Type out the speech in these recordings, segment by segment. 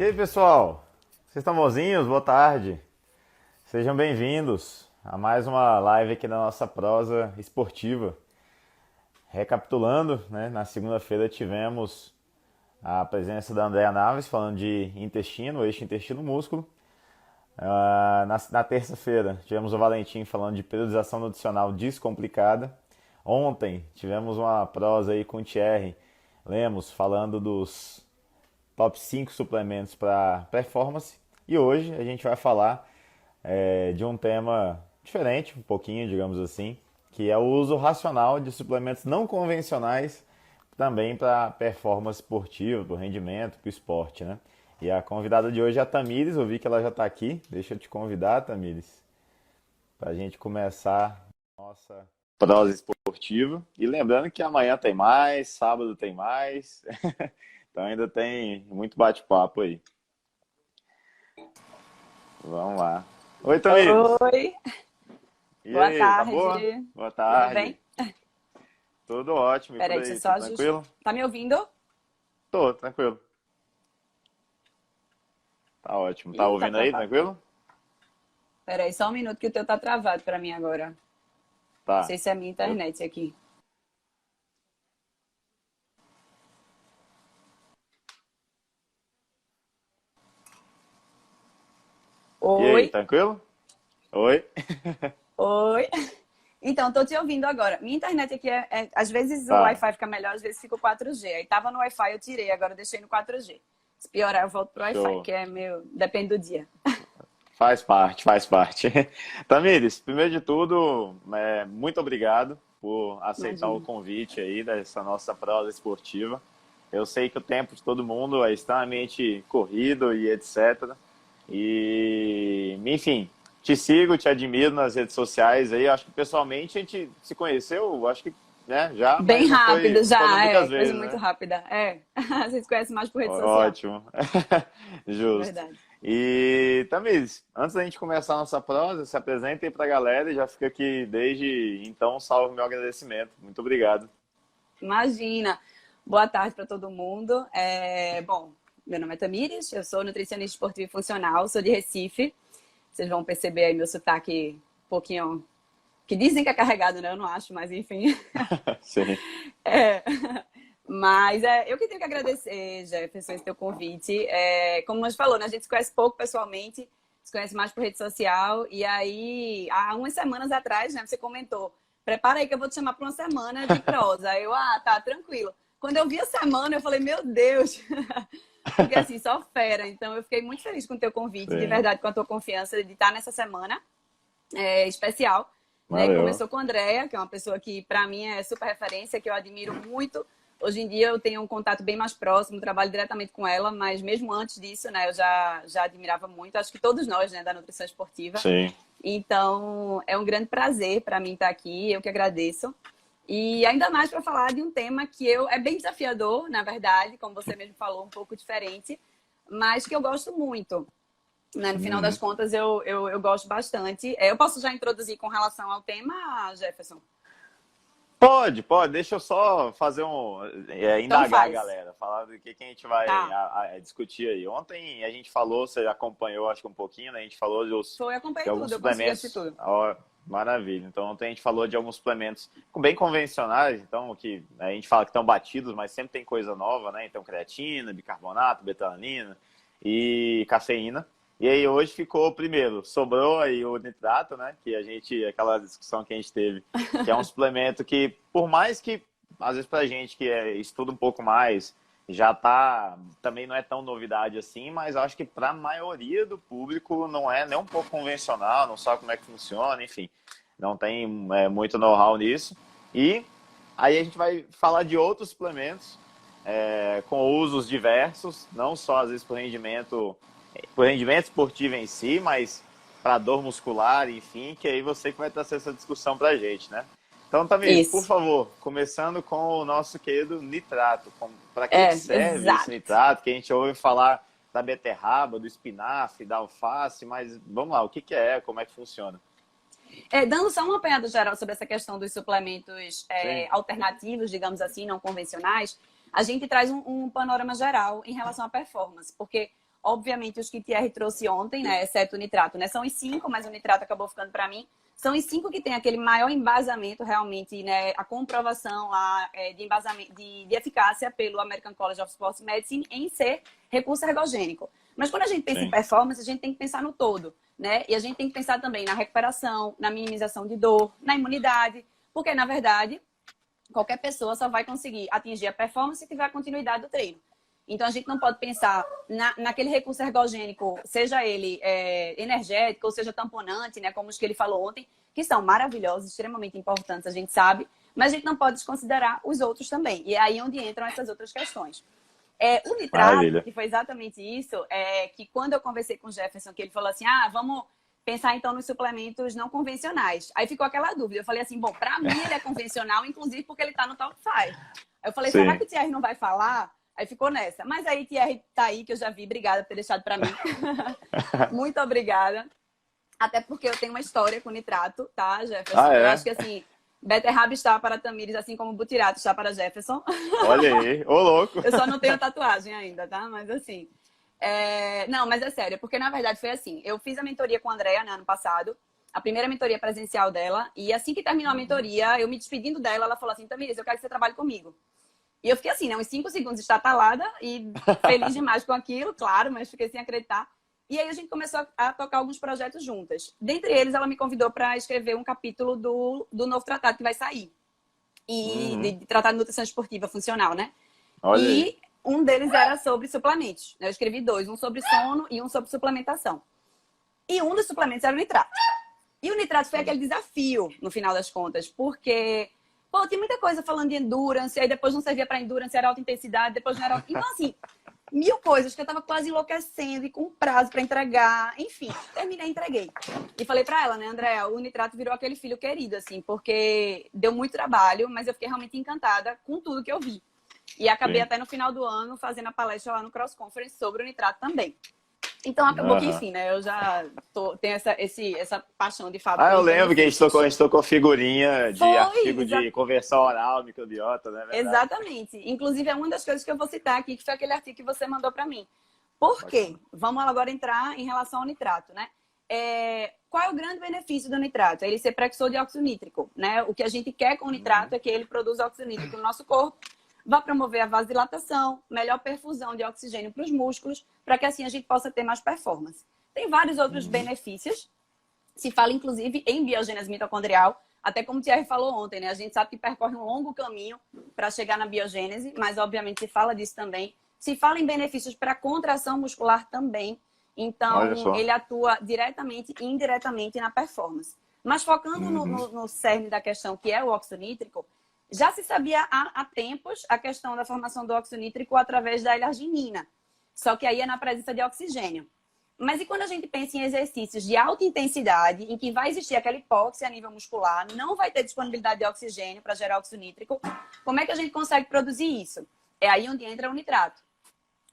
E aí, pessoal? Vocês estão bonzinhos? Boa tarde. Sejam bem-vindos a mais uma live aqui da nossa prosa esportiva. Recapitulando, né, na segunda-feira tivemos a presença da Andrea Naves falando de intestino, eixo intestino-músculo. Na terça-feira tivemos o Valentim falando de periodização nutricional descomplicada. Ontem tivemos uma prosa aí com o Thierry Lemos falando dos top 5 suplementos para performance. E hoje a gente vai falar de um tema diferente, um pouquinho, digamos assim, que é o uso racional de suplementos não convencionais também para performance esportiva, para o rendimento, para o esporte, né? E a convidada de hoje é a Tamires, eu vi que ela já está aqui. Deixa eu te convidar, Tamires, para a gente começar a nossa prosa esportiva. E lembrando que amanhã tem mais, sábado tem mais. Então ainda tem muito bate-papo aí. Vamos lá. Oi, Tamires. Oi, E boa aí, tá tarde. boa? Boa Tudo tarde. bem? Tudo ótimo. E por Peraí, deixa eu aí, só tudo ajustar. tranquilo? Tá me ouvindo? Tô, tranquilo. Tá ótimo. Tá Ih, tá ouvindo aí, travado. tranquilo? Peraí, só um minuto que o teu tá travado pra mim agora. Não Tá. sei se é a minha Eu- internet aqui. E aí, Oi, tranquilo? Oi? oi. Então, tô te ouvindo agora. Minha internet aqui às vezes o Tá, Wi-Fi fica melhor, às vezes fica o 4G. Aí tava no Wi-Fi, eu tirei, agora eu deixei no 4G. Se piorar, eu volto pro Wi-Fi, show. que é meu, depende do dia. Faz parte, faz parte. Tamires, primeiro de tudo, muito obrigado por aceitar o Imagina. convite aí dessa nossa prosa esportiva. Eu sei que o tempo de todo mundo é extremamente corrido e etc. E, enfim, te sigo, te admiro nas redes sociais aí. Acho que pessoalmente a gente se conheceu, acho que, né, já, Bem mas rápido não foram já, muitas coisa vezes, muito né? rápida. A gente se conhece mais por rede social. Ótimo. Justo. Verdade. E, Tamires, antes da gente começar a nossa prosa, se apresenta aí pra galera e já fica aqui desde então, salve meu agradecimento. Muito obrigado. Imagina. Boa tarde para todo mundo. Bom, meu nome é Tamires, eu sou nutricionista esportiva e funcional, sou de Recife. Vocês vão perceber aí meu sotaque um pouquinho, que dizem que é carregado, né? Eu não acho, mas enfim. Sim. É. Mas eu que tenho que agradecer, Jefferson, esse teu convite. Como a gente falou, né? A gente se conhece pouco pessoalmente, se conhece mais por rede social. E aí, há umas semanas atrás, né, você comentou, prepara aí que eu vou te chamar para uma semana de prosa. Aí eu, tá, tranquilo. Quando eu vi a semana, eu falei, meu Deus, porque assim, só fera. Então, eu fiquei muito feliz com o teu convite, de Sim. verdade, com a tua confiança de estar nessa semana especial. Né? Valeu. Começou com a Andrea, que é uma pessoa que, para mim, é super referência, que eu admiro muito. Hoje em dia eu tenho um contato bem mais próximo, trabalho diretamente com ela, mas mesmo antes disso, né, eu já admirava muito. Acho que todos nós, né, da nutrição esportiva. Sim. Então, é um grande prazer para mim estar aqui, eu que agradeço. E ainda mais para falar de um tema que é bem desafiador, na verdade, como você mesmo falou, um pouco diferente, mas que eu gosto muito. Né? No final das Uhum. contas, eu gosto bastante. Eu posso já introduzir com relação ao tema, Jefferson? Pode, pode. Deixa eu só fazer Então indagar a faz. galera, falar do que a gente vai Tá. discutir aí. Ontem a gente falou, você acompanhou acho que um pouquinho, né? A gente falou Foi, eu de acompanhei alguns tudo, eu consegui assistir suplementos. tudo. Ó, maravilha. Então ontem a gente falou de alguns suplementos bem convencionais, então que a gente fala que estão batidos, mas sempre tem coisa nova, né? Então creatina, bicarbonato, betalanina e cafeína. E aí hoje ficou primeiro, sobrou aí o nitrato, né? Que a gente, aquela discussão que a gente teve, que é um suplemento que, por mais que, às vezes pra gente que estuda um pouco mais, já tá, também não é tão novidade assim, mas acho que para a maioria do público não é nem um pouco convencional, não sabe como é que funciona, enfim, não tem muito know-how nisso. E aí a gente vai falar de outros suplementos com usos diversos, não só às vezes por rendimento esportivo em si, mas para dor muscular, enfim, que aí você que vai trazer essa discussão para a gente, né? Então, Tamires, por Isso. favor, começando com o nosso querido nitrato. Para que serve esse Exato. nitrato? Que a gente ouve falar da beterraba, do espinafre, da alface, mas vamos lá, o que que é? Como é que funciona? Dando só uma apanhada geral sobre essa questão dos suplementos Sim, alternativos, digamos assim, não convencionais, a gente traz um panorama geral em relação à performance, porque Obviamente, os que Thierry trouxe ontem, né? Exceto o nitrato, né? São os 5, mas o nitrato acabou ficando para mim. São os 5 que tem aquele maior embasamento, realmente, né? A comprovação lá de embasamento, de eficácia pelo American College of Sports Medicine em ser recurso ergogênico. Mas quando a gente pensa em performance, a gente tem que pensar no todo, né? E a gente tem que pensar também na recuperação, na minimização de dor, na imunidade, porque, na verdade, qualquer pessoa só vai conseguir atingir a performance se tiver a continuidade do treino. Então, a gente não pode pensar naquele recurso ergogênico, seja ele energético ou seja tamponante, né, como os que ele falou ontem, que são maravilhosos, extremamente importantes, a gente sabe, mas a gente não pode desconsiderar os outros também. E é aí onde entram essas outras questões. O nitrato, Maravilha. que foi exatamente isso, que quando eu conversei com o Jefferson, que ele falou assim, vamos pensar então nos suplementos não convencionais. Aí ficou aquela dúvida. Eu falei assim, bom, para mim ele é convencional, inclusive porque ele está no top 5. Aí eu falei, será que o Thierry não vai falar? Aí ficou nessa. Mas aí Thierry tá aí, que eu já vi. Obrigada por ter deixado para mim. Muito obrigada. Até porque eu tenho uma história com nitrato, tá, Jefferson? Eu acho que assim, beterraba está para Tamires, assim como butirato está para Jefferson. Olha aí, ô louco. Eu só não tenho tatuagem ainda, tá? Mas assim... Não, mas é sério, porque na verdade foi assim. Eu fiz a mentoria com a Andrea, né, ano passado. A primeira mentoria presencial dela. E assim que terminou a mentoria, eu me despedindo dela, ela falou assim, Tamires, eu quero que você trabalhe comigo. E eu fiquei assim, né, uns 5 segundos estatalada e feliz demais com aquilo, claro, mas fiquei sem acreditar. E aí a gente começou a tocar alguns projetos juntas. Dentre eles, ela me convidou para escrever um capítulo do novo tratado que vai sair. E de tratado de nutrição esportiva funcional, né? Olha aí. Um deles era sobre suplementos. Eu escrevi 2, um sobre sono e um sobre suplementação. E um dos suplementos era o nitrato. E o nitrato foi aquele desafio, no final das contas, porque... Pô, tem muita coisa falando de endurance, aí depois não servia para endurance, era alta intensidade, depois não era... Então, assim, 1000 coisas que eu tava quase enlouquecendo e com prazo para entregar. Enfim, terminei e entreguei. E falei para ela, né, Andréa, o nitrato virou aquele filho querido, assim, porque deu muito trabalho, mas eu fiquei realmente encantada com tudo que eu vi. E acabei até no final do ano fazendo a palestra lá no Cross Conference sobre o nitrato também. Então acabou que, enfim, né? Eu já tenho essa paixão de fato. Eu lembro que a gente tocou figurinha de artigo de conversão oral, microbiota, né? Verdade. Exatamente. Inclusive, é uma das coisas que eu vou citar aqui, que foi aquele artigo que você mandou para mim. Por quê? Vamos agora entrar em relação ao nitrato, né? Qual é o grande benefício do nitrato? É ele ser precursor de óxido nítrico, né? O que a gente quer com o nitrato é que ele produza óxido nítrico no nosso corpo, vai promover a vasodilatação, melhor perfusão de oxigênio para os músculos, para que assim a gente possa ter mais performance. Tem vários outros benefícios. Se fala, inclusive, em biogênese mitocondrial, até como o Thierry falou ontem, né? A gente sabe que percorre um longo caminho para chegar na biogênese, mas obviamente se fala disso também. Se fala em benefícios para contração muscular também. Então, ele atua diretamente e indiretamente na performance. Mas focando no cerne da questão, que é o óxido nítrico, já se sabia há tempos a questão da formação do óxido nítrico através da L-arginina. Só que aí é na presença de oxigênio. Mas e quando a gente pensa em exercícios de alta intensidade, em que vai existir aquela hipóxia a nível muscular, não vai ter disponibilidade de oxigênio para gerar óxido nítrico, como é que a gente consegue produzir isso? É aí onde entra o nitrato.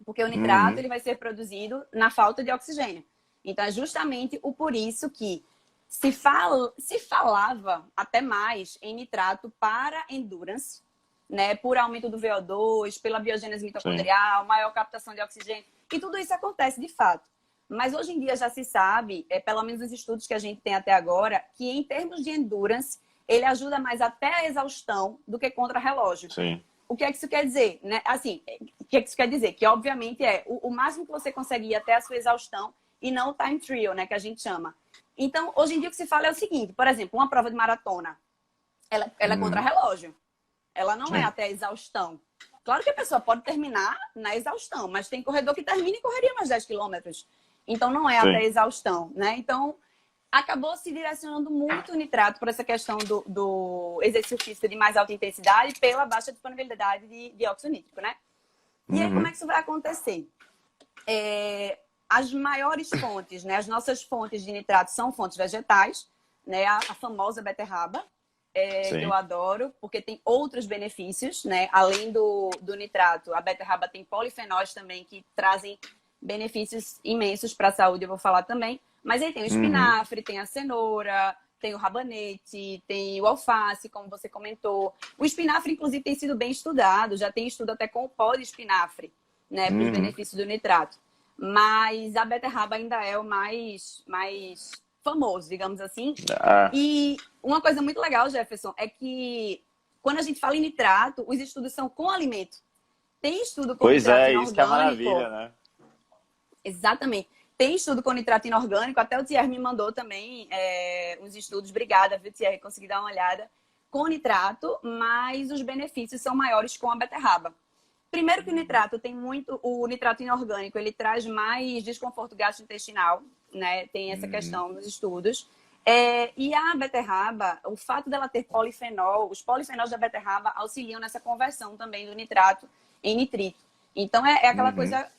Porque o nitrato ele vai ser produzido na falta de oxigênio. Então é justamente por isso que se falava até mais em nitrato para endurance, né? Por aumento do VO2, pela biogênese mitocondrial, maior captação de oxigênio. E tudo isso acontece de fato. Mas hoje em dia já se sabe, pelo menos os estudos que a gente tem até agora, que em termos de endurance, ele ajuda mais até a exaustão do que contra relógio. Sim. O que é que isso quer dizer? Né? Assim, o que é que isso quer dizer? Que, obviamente, o máximo que você consegue ir até a sua exaustão e não o time trial, né? Que a gente chama. Então, hoje em dia, o que se fala é o seguinte. Por exemplo, uma prova de maratona, ela é contra relógio. Ela não é até a exaustão. Claro que a pessoa pode terminar na exaustão, mas tem corredor que termina e correria mais 10 quilômetros. Então, não é até a exaustão, né? Então, acabou se direcionando muito o nitrato por essa questão do exercício físico de mais alta intensidade pela baixa disponibilidade de óxido nítrico, né? E aí, como é que isso vai acontecer? As maiores fontes, né? As nossas fontes de nitrato são fontes vegetais, né? A famosa beterraba, que eu adoro, porque tem outros benefícios, né? Além do nitrato, a beterraba tem polifenóis também que trazem benefícios imensos para a saúde, eu vou falar também. Mas aí tem o espinafre, tem a cenoura, tem o rabanete, tem o alface, como você comentou. O espinafre, inclusive, tem sido bem estudado, já tem estudo até com o pó de espinafre, né? Para os benefícios do nitrato. mas a beterraba ainda é o mais famoso, digamos assim. Ah, E uma coisa muito legal, Jefferson, é que quando a gente fala em nitrato, os estudos são com alimento. Tem estudo com pois nitrato é, isso que é a maravilha, inorgânico. né? Exatamente. Tem estudo com nitrato inorgânico, até o Thierry me mandou também uns estudos. Obrigada, viu, Thierry? Consegui dar uma olhada. Com nitrato, mas os benefícios são maiores com a beterraba. Primeiro que o nitrato tem muito... O nitrato inorgânico, ele traz mais desconforto gastrointestinal, né? Tem essa questão nos estudos. E a beterraba, o fato dela ter polifenol, os polifenóis da beterraba auxiliam nessa conversão também do nitrato em nitrito. Então, é aquela Uhum, coisa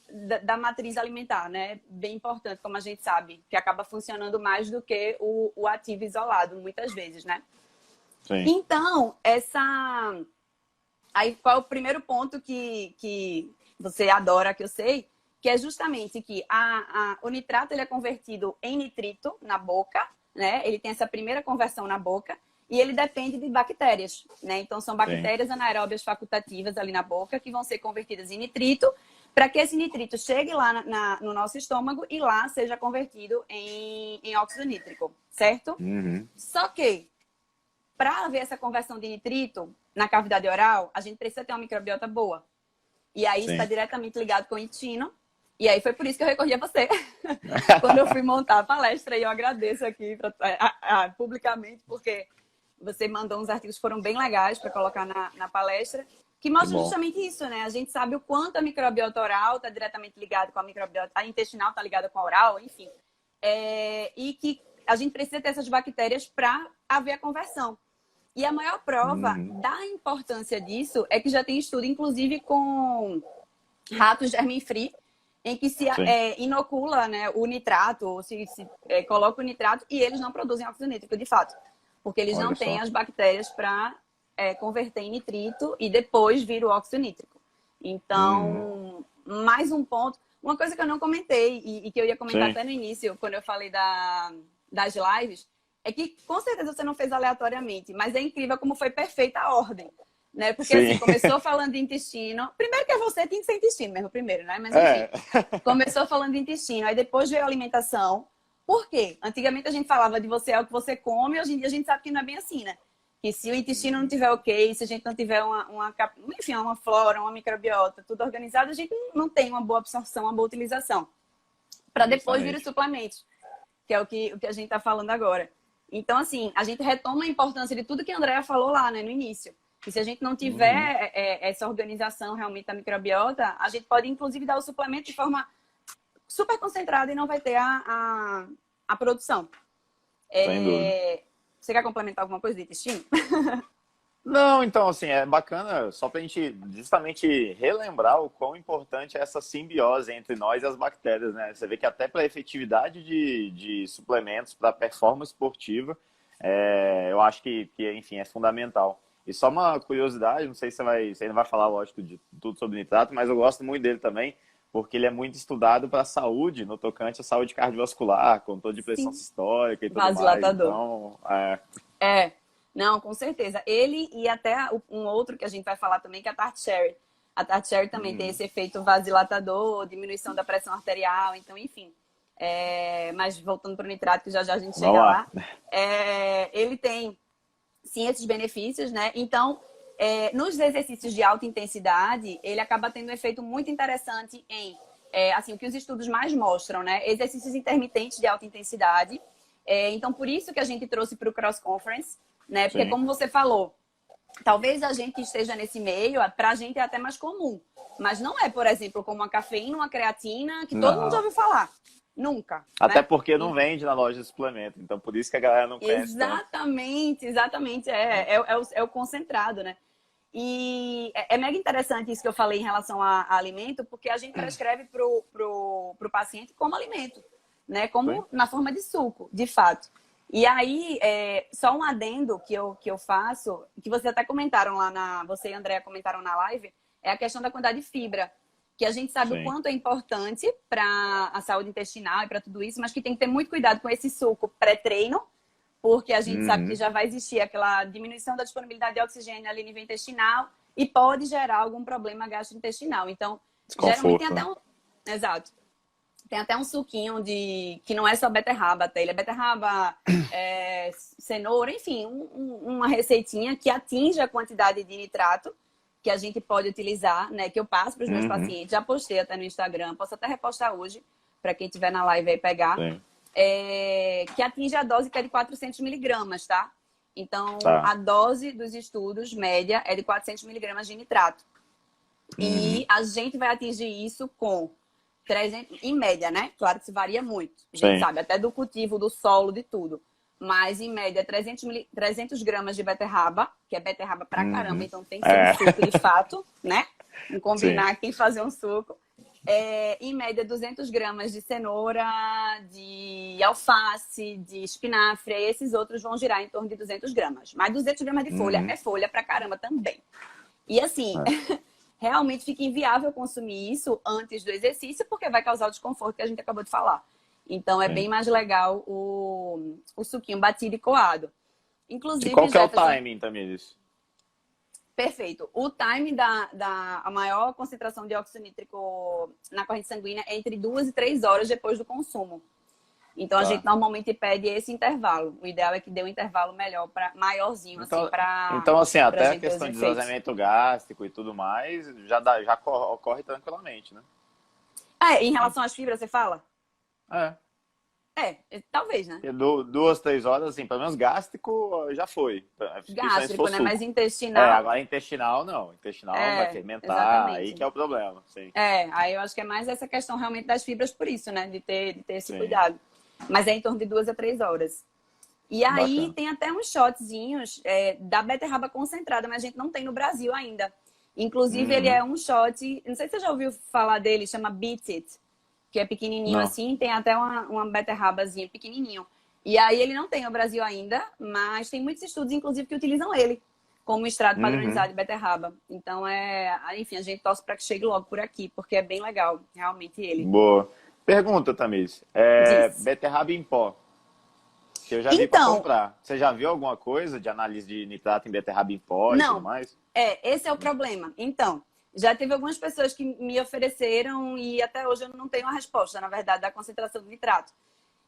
da matriz alimentar, né? Bem importante, como a gente sabe, que acaba funcionando mais do que o ativo isolado, muitas vezes, né? sim. Então, Aí, qual é o primeiro ponto que você adora, que eu sei? Que é justamente que o nitrato ele é convertido em nitrito na boca, né? Ele tem essa primeira conversão na boca e ele depende de bactérias, né? Então, são Sim. bactérias anaeróbias facultativas ali na boca que vão ser convertidas em nitrito para que esse nitrito chegue lá no nosso estômago e lá seja convertido em óxido nítrico, certo? Uhum, Só que para haver essa conversão de nitrito na cavidade oral, a gente precisa ter uma microbiota boa. E aí está sim. diretamente ligado com o intestino. E aí foi por isso que eu recorri a você. Quando eu fui montar a palestra, e eu agradeço aqui publicamente, porque você mandou uns artigos que foram bem legais para colocar na palestra, que Que mostram bom. justamente isso, né? A gente sabe o quanto a microbiota oral está diretamente ligada com a microbiota, a intestinal está ligada com a oral, enfim. E que a gente precisa ter essas bactérias para haver a conversão. E a maior prova Uhum, da importância disso é que já tem estudo, inclusive, com ratos germen-free, em que se sim. inocula, né, o nitrato, ou se coloca o nitrato, e eles não produzem óxido nítrico, de fato. Porque eles Olha não têm só. as bactérias para converter em nitrito e depois vir o óxido nítrico. Uhum, Então, mais um ponto. Uma coisa que eu não comentei, e que eu ia comentar sim. até no início, quando eu falei das lives, é que com certeza você não fez aleatoriamente, mas é incrível como foi perfeita a ordem. Né? Porque assim, Sim. começou falando de intestino. Primeiro que você tinha que ser intestino mesmo, primeiro, né? Mas enfim, É. começou falando de intestino, aí depois veio a alimentação. Por quê? Antigamente a gente falava de você é o que você come, hoje em dia a gente sabe que não é bem assim, né? Que se o intestino não tiver ok, se a gente não tiver enfim, uma flora, uma microbiota, tudo organizado, a gente não tem uma boa absorção, uma boa utilização. Para depois vir os Justamente. suplementos, que é o que a gente está falando agora. Então, assim, a gente retoma a importância de tudo que a Andrea falou lá, né, no início. E se a gente não Uhum, tiver essa organização realmente da microbiota, a gente pode, inclusive, dar o suplemento de forma super concentrada e não vai ter a produção. sem dúvida. Você quer complementar alguma coisa do intestino? Não, então, assim, é bacana só para a gente justamente relembrar o quão importante é essa simbiose entre nós e as bactérias, né? Você vê que até para a efetividade de suplementos, para performance esportiva, eu acho enfim, é fundamental. E só uma curiosidade, não sei se você ainda vai falar, lógico, de tudo sobre nitrato, mas eu gosto muito dele também, porque ele é muito estudado para a saúde, no tocante à saúde cardiovascular, controle de pressão Sim. sistólica e tudo mais. Vasodilatador. Então, É, não, com certeza. Ele e até um outro que a gente vai falar também, que é a Tart Cherry. A Tart Cherry também tem uhum, esse efeito vasodilatador, diminuição da pressão arterial, então, enfim. Mas voltando para o nitrato, que já já a gente vamos chega lá. lá, ele tem, sim, esses benefícios, né? Então, nos exercícios de alta intensidade, ele acaba tendo um efeito muito interessante assim, o que os estudos mais mostram, né? Exercícios intermitentes de alta intensidade. Então, por isso que a gente trouxe para o Cross Conference, né? Porque, Sim. como você falou, talvez a gente esteja nesse meio, para a gente é até mais comum. Mas não é, por exemplo, como uma cafeína, uma creatina, que todo mundo já Não. ouviu falar. Nunca, Até né? porque não vende na loja de suplemento, então por isso que a galera não conhece tanto. Exatamente, exatamente. É o concentrado, né? E é mega interessante isso que eu falei em relação a alimento, porque a gente prescreve pro paciente como alimento, né? Sim. Como na forma de suco, de fato. E aí, só um adendo que eu faço, que vocês até comentaram lá você e a Andrea comentaram na live, é a questão da quantidade de fibra. Que a gente sabe o Sim. quanto é importante para a saúde intestinal e para tudo isso, mas que tem que ter muito cuidado com esse suco pré-treino, porque a gente sabe que Uhum. já vai existir aquela diminuição da disponibilidade de oxigênio ali no nível intestinal e pode gerar algum problema gastrointestinal. Então, geralmente tem Desconforto, até né? Exato. Tem até um suquinho que não é só beterraba, até ele é beterraba, cenoura, enfim, uma receitinha que atinge a quantidade de nitrato que a gente pode utilizar, né? Que eu passo para os meus pacientes. Já postei até no Instagram, posso até repostar hoje, para quem estiver na live aí pegar. Que atinge a dose que é de 400 miligramas, tá? Então, a dose dos estudos média é de 400 miligramas de nitrato. E a gente vai atingir isso com 300, em média, né? Claro que isso varia muito. A gente sabe, até do cultivo, do solo, de tudo. Mas, em média, 300 gramas de beterraba, que é beterraba pra caramba, então tem que ser um suco de fato, né? Vamos combinar quem fazer um suco. Em média, 200 gramas de cenoura, de alface, de espinafre. Esses outros vão girar em torno de 200 gramas. Mas 200 gramas de folha é folha pra caramba também. E assim, realmente fica inviável consumir isso antes do exercício, porque vai causar o desconforto que a gente acabou de falar. Então, é bem mais legal o suquinho batido e coado. Inclusive, e qual que é o timing, Tamires? Perfeito. O time a maior concentração de óxido nítrico na corrente sanguínea é entre 2 e 3 horas depois do consumo. Então, a gente normalmente pede esse intervalo. O ideal é que dê um intervalo melhor, maiorzinho, então, assim, para... Então, assim, até a questão de esvaziamento gástrico e tudo mais, já ocorre tranquilamente, né? Em relação às fibras, você fala? Talvez, né? 2, 3 horas, assim, pelo menos gástrico já foi. Gástrico, né? Mas intestinal... agora intestinal não. Intestinal vai fermentar, exatamente. Aí que é o problema. Sim. Aí eu acho que é mais essa questão realmente das fibras por isso, né? De ter esse cuidado. Mas é em torno de 2 a 3 horas. E aí bacana. Tem até uns shotzinhos da beterraba concentrada, mas a gente não tem no Brasil ainda. Inclusive, ele é um shot... Não sei se você já ouviu falar dele, chama Beat It. Que é pequenininho assim, tem até uma beterrabazinha pequenininho. E aí ele não tem no Brasil ainda, mas tem muitos estudos, inclusive, que utilizam ele como extrato padronizado de beterraba. Então, enfim, a gente torce para que chegue logo por aqui, porque é bem legal, realmente, ele. Boa. Pergunta, Tamires. Beterraba em pó, que eu já vi para comprar. Você já viu alguma coisa de análise de nitrato em beterraba em pó e tudo mais? Esse é o problema. Então, já teve algumas pessoas que me ofereceram e até hoje eu não tenho a resposta, na verdade, da concentração do nitrato.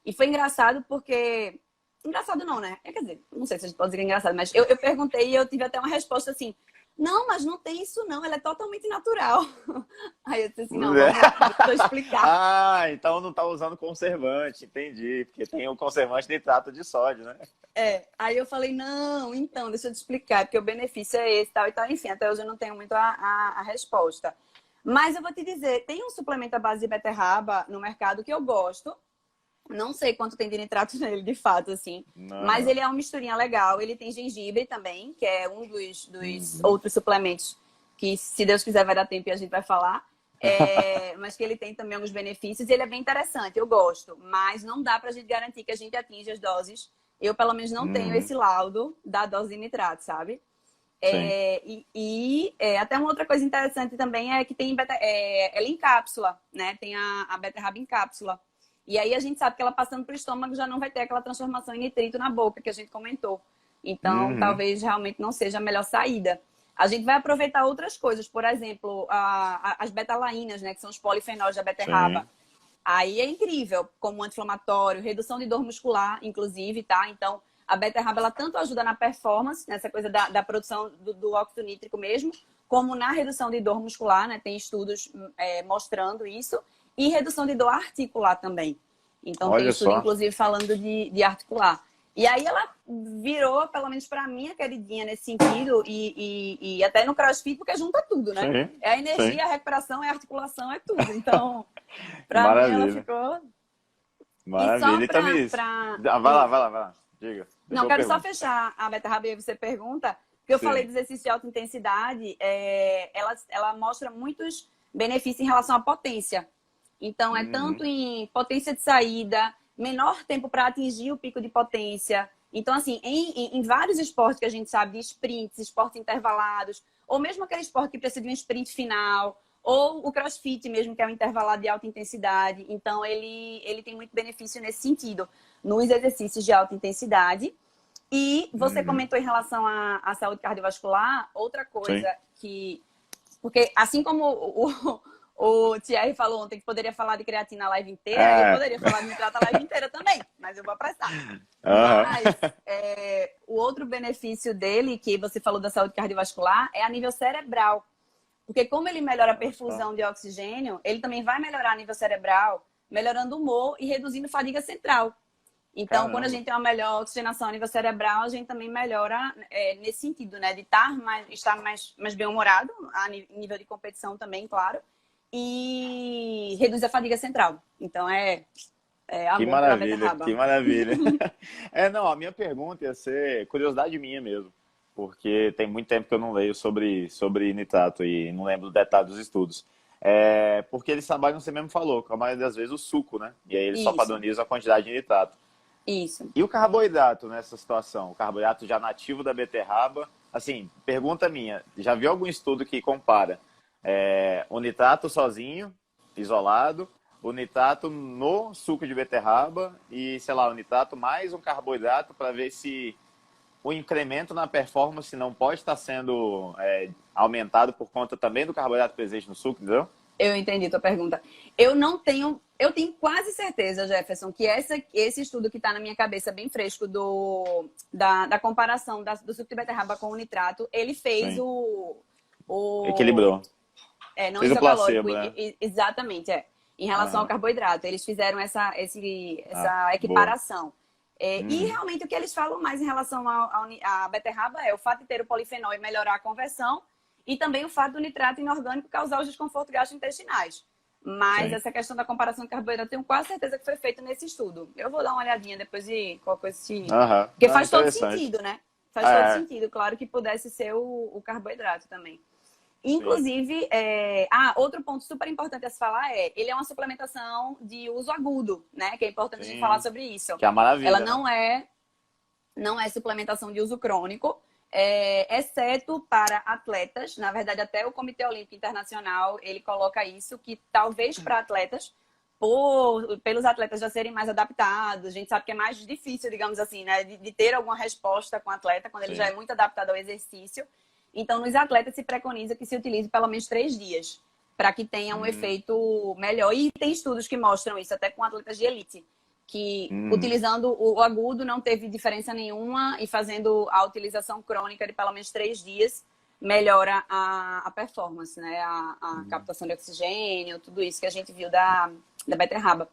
E foi engraçado porque... Engraçado não, né? Quer dizer, não sei se a gente pode dizer engraçado, mas eu perguntei e eu tive até uma resposta assim: não, mas não tem isso não, ela é totalmente natural. Aí eu disse assim, não, vou explicar. Então não tá usando conservante, entendi. Porque tem o conservante nitrato de sódio, né? Aí eu falei, não, então, deixa eu te explicar, porque o benefício é esse, tal e tal. Enfim, até hoje eu não tenho muito a resposta. Mas eu vou te dizer, tem um suplemento à base de beterraba no mercado que eu gosto. Não sei quanto tem de nitrato nele, de fato, assim. Mas ele é uma misturinha legal. Ele tem gengibre também, que é um dos outros suplementos que, se Deus quiser, vai dar tempo e a gente vai falar. Mas que ele tem também alguns benefícios. E ele é bem interessante, eu gosto. Mas não dá pra gente garantir que a gente atinja as doses. Eu, pelo menos, não tenho esse laudo da dose de nitrato, sabe? Até uma outra coisa interessante também é que tem ela em cápsula, né? Tem a beterraba em cápsula. E aí a gente sabe que ela passando pro estômago já não vai ter aquela transformação em nitrito na boca que a gente comentou. Então, talvez realmente não seja a melhor saída. A gente vai aproveitar outras coisas, por exemplo, as betalainas, né, que são os polifenóis da beterraba. Sim. Aí é incrível, como anti-inflamatório, redução de dor muscular, inclusive, tá? Então, a beterraba, ela tanto ajuda na performance, nessa coisa da produção do óxido nítrico mesmo, como na redução de dor muscular, né? Tem estudos mostrando isso. E redução de dor articular também. Então, tem estudo, inclusive, falando de articular. E aí ela virou, pelo menos para mim, a queridinha nesse sentido. E até no CrossFit, porque junta tudo, né? Sim, é a energia, a recuperação, é a articulação, é tudo. Então, para mim, ela ficou... Maravilha. E só vai lá. Diga. Não, quero só fechar a beterraba e aí você pergunta. Porque eu falei do exercício de alta intensidade. Ela mostra muitos benefícios em relação à potência. Então, é tanto em potência de saída, menor tempo para atingir o pico de potência. Então, assim, em vários esportes que a gente sabe, de sprints, esportes intervalados, ou mesmo aquele esporte que precisa de um sprint final, ou o crossfit mesmo, que é um intervalado de alta intensidade. Então, ele tem muito benefício nesse sentido, nos exercícios de alta intensidade. E você comentou em relação à saúde cardiovascular, outra coisa que... Porque assim como O Thierry falou ontem que poderia falar de creatina a live inteira, eu poderia falar de nitrato a live inteira também, mas eu vou apressar. Mas o outro benefício dele, que você falou da saúde cardiovascular, é a nível cerebral. Porque como ele melhora a perfusão de oxigênio, ele também vai melhorar a nível cerebral, melhorando o humor e reduzindo fadiga central. Então, quando a gente tem uma melhor oxigenação a nível cerebral, a gente também melhora nesse sentido, né? De estar mais bem-humorado, a nível de competição também, claro. E reduz a fadiga central. Então, Que amor pela maravilha, beterraba. que maravilha. Não, a minha pergunta ia ser curiosidade minha mesmo, porque tem muito tempo que eu não leio sobre nitrato e não lembro do detalhe dos estudos. Porque eles trabalham, você mesmo falou, com a maioria das vezes o suco, né? E aí eles só Isso, padronizam a quantidade de nitrato. isso. E o carboidrato nessa situação? O carboidrato já nativo da beterraba? Assim, pergunta minha, já viu algum estudo que compara o nitrato sozinho, isolado, o nitrato no suco de beterraba e, sei lá, o nitrato mais um carboidrato para ver se o incremento na performance não pode estar sendo aumentado por conta também do carboidrato presente no suco, entendeu? Eu entendi tua pergunta. Eu tenho quase certeza, Jefferson, que esse estudo que está na minha cabeça bem fresco da comparação do suco de beterraba com o nitrato, ele fez Sim. o Equilibrou. não Fez o isocalórico, placebo, né? exatamente, em relação ao Aham. carboidrato. Eles fizeram essa Boa. equiparação. E realmente o que eles falam mais em relação à beterraba é o fato de ter o polifenol e melhorar a conversão, e também o fato do nitrato inorgânico causar os desconfortos gastrointestinais. Mas Sim. essa questão da comparação de carboidrato, eu tenho quase certeza que foi feito nesse estudo. Eu vou dar uma olhadinha depois de qualquer coisa. Aham. Porque Ah, faz todo interessante. sentido, né? Faz todo É, sentido. Claro que pudesse ser o carboidrato também. sim. Inclusive, outro ponto super importante a se falar ele é uma suplementação de uso agudo, né? Que é importante a gente falar Sim. sobre isso. Que é a Ela maravilha, né? não é suplementação de uso crônico, exceto para atletas. Na verdade, até o Comitê Olímpico Internacional, ele coloca isso, que talvez para atletas, pelos atletas já serem mais adaptados, a gente sabe que é mais difícil, digamos assim, né, de ter alguma resposta com o atleta, quando ele já Sim. é muito adaptado ao exercício. Então, nos atletas se preconiza que se utilize pelo menos 3 dias, para que tenha um efeito melhor. E tem estudos que mostram isso, até com atletas de elite, que Uhum. utilizando o agudo não teve diferença nenhuma e fazendo a utilização crônica de pelo menos 3 dias melhora a performance, né? A captação de oxigênio, tudo isso que a gente viu da beterraba.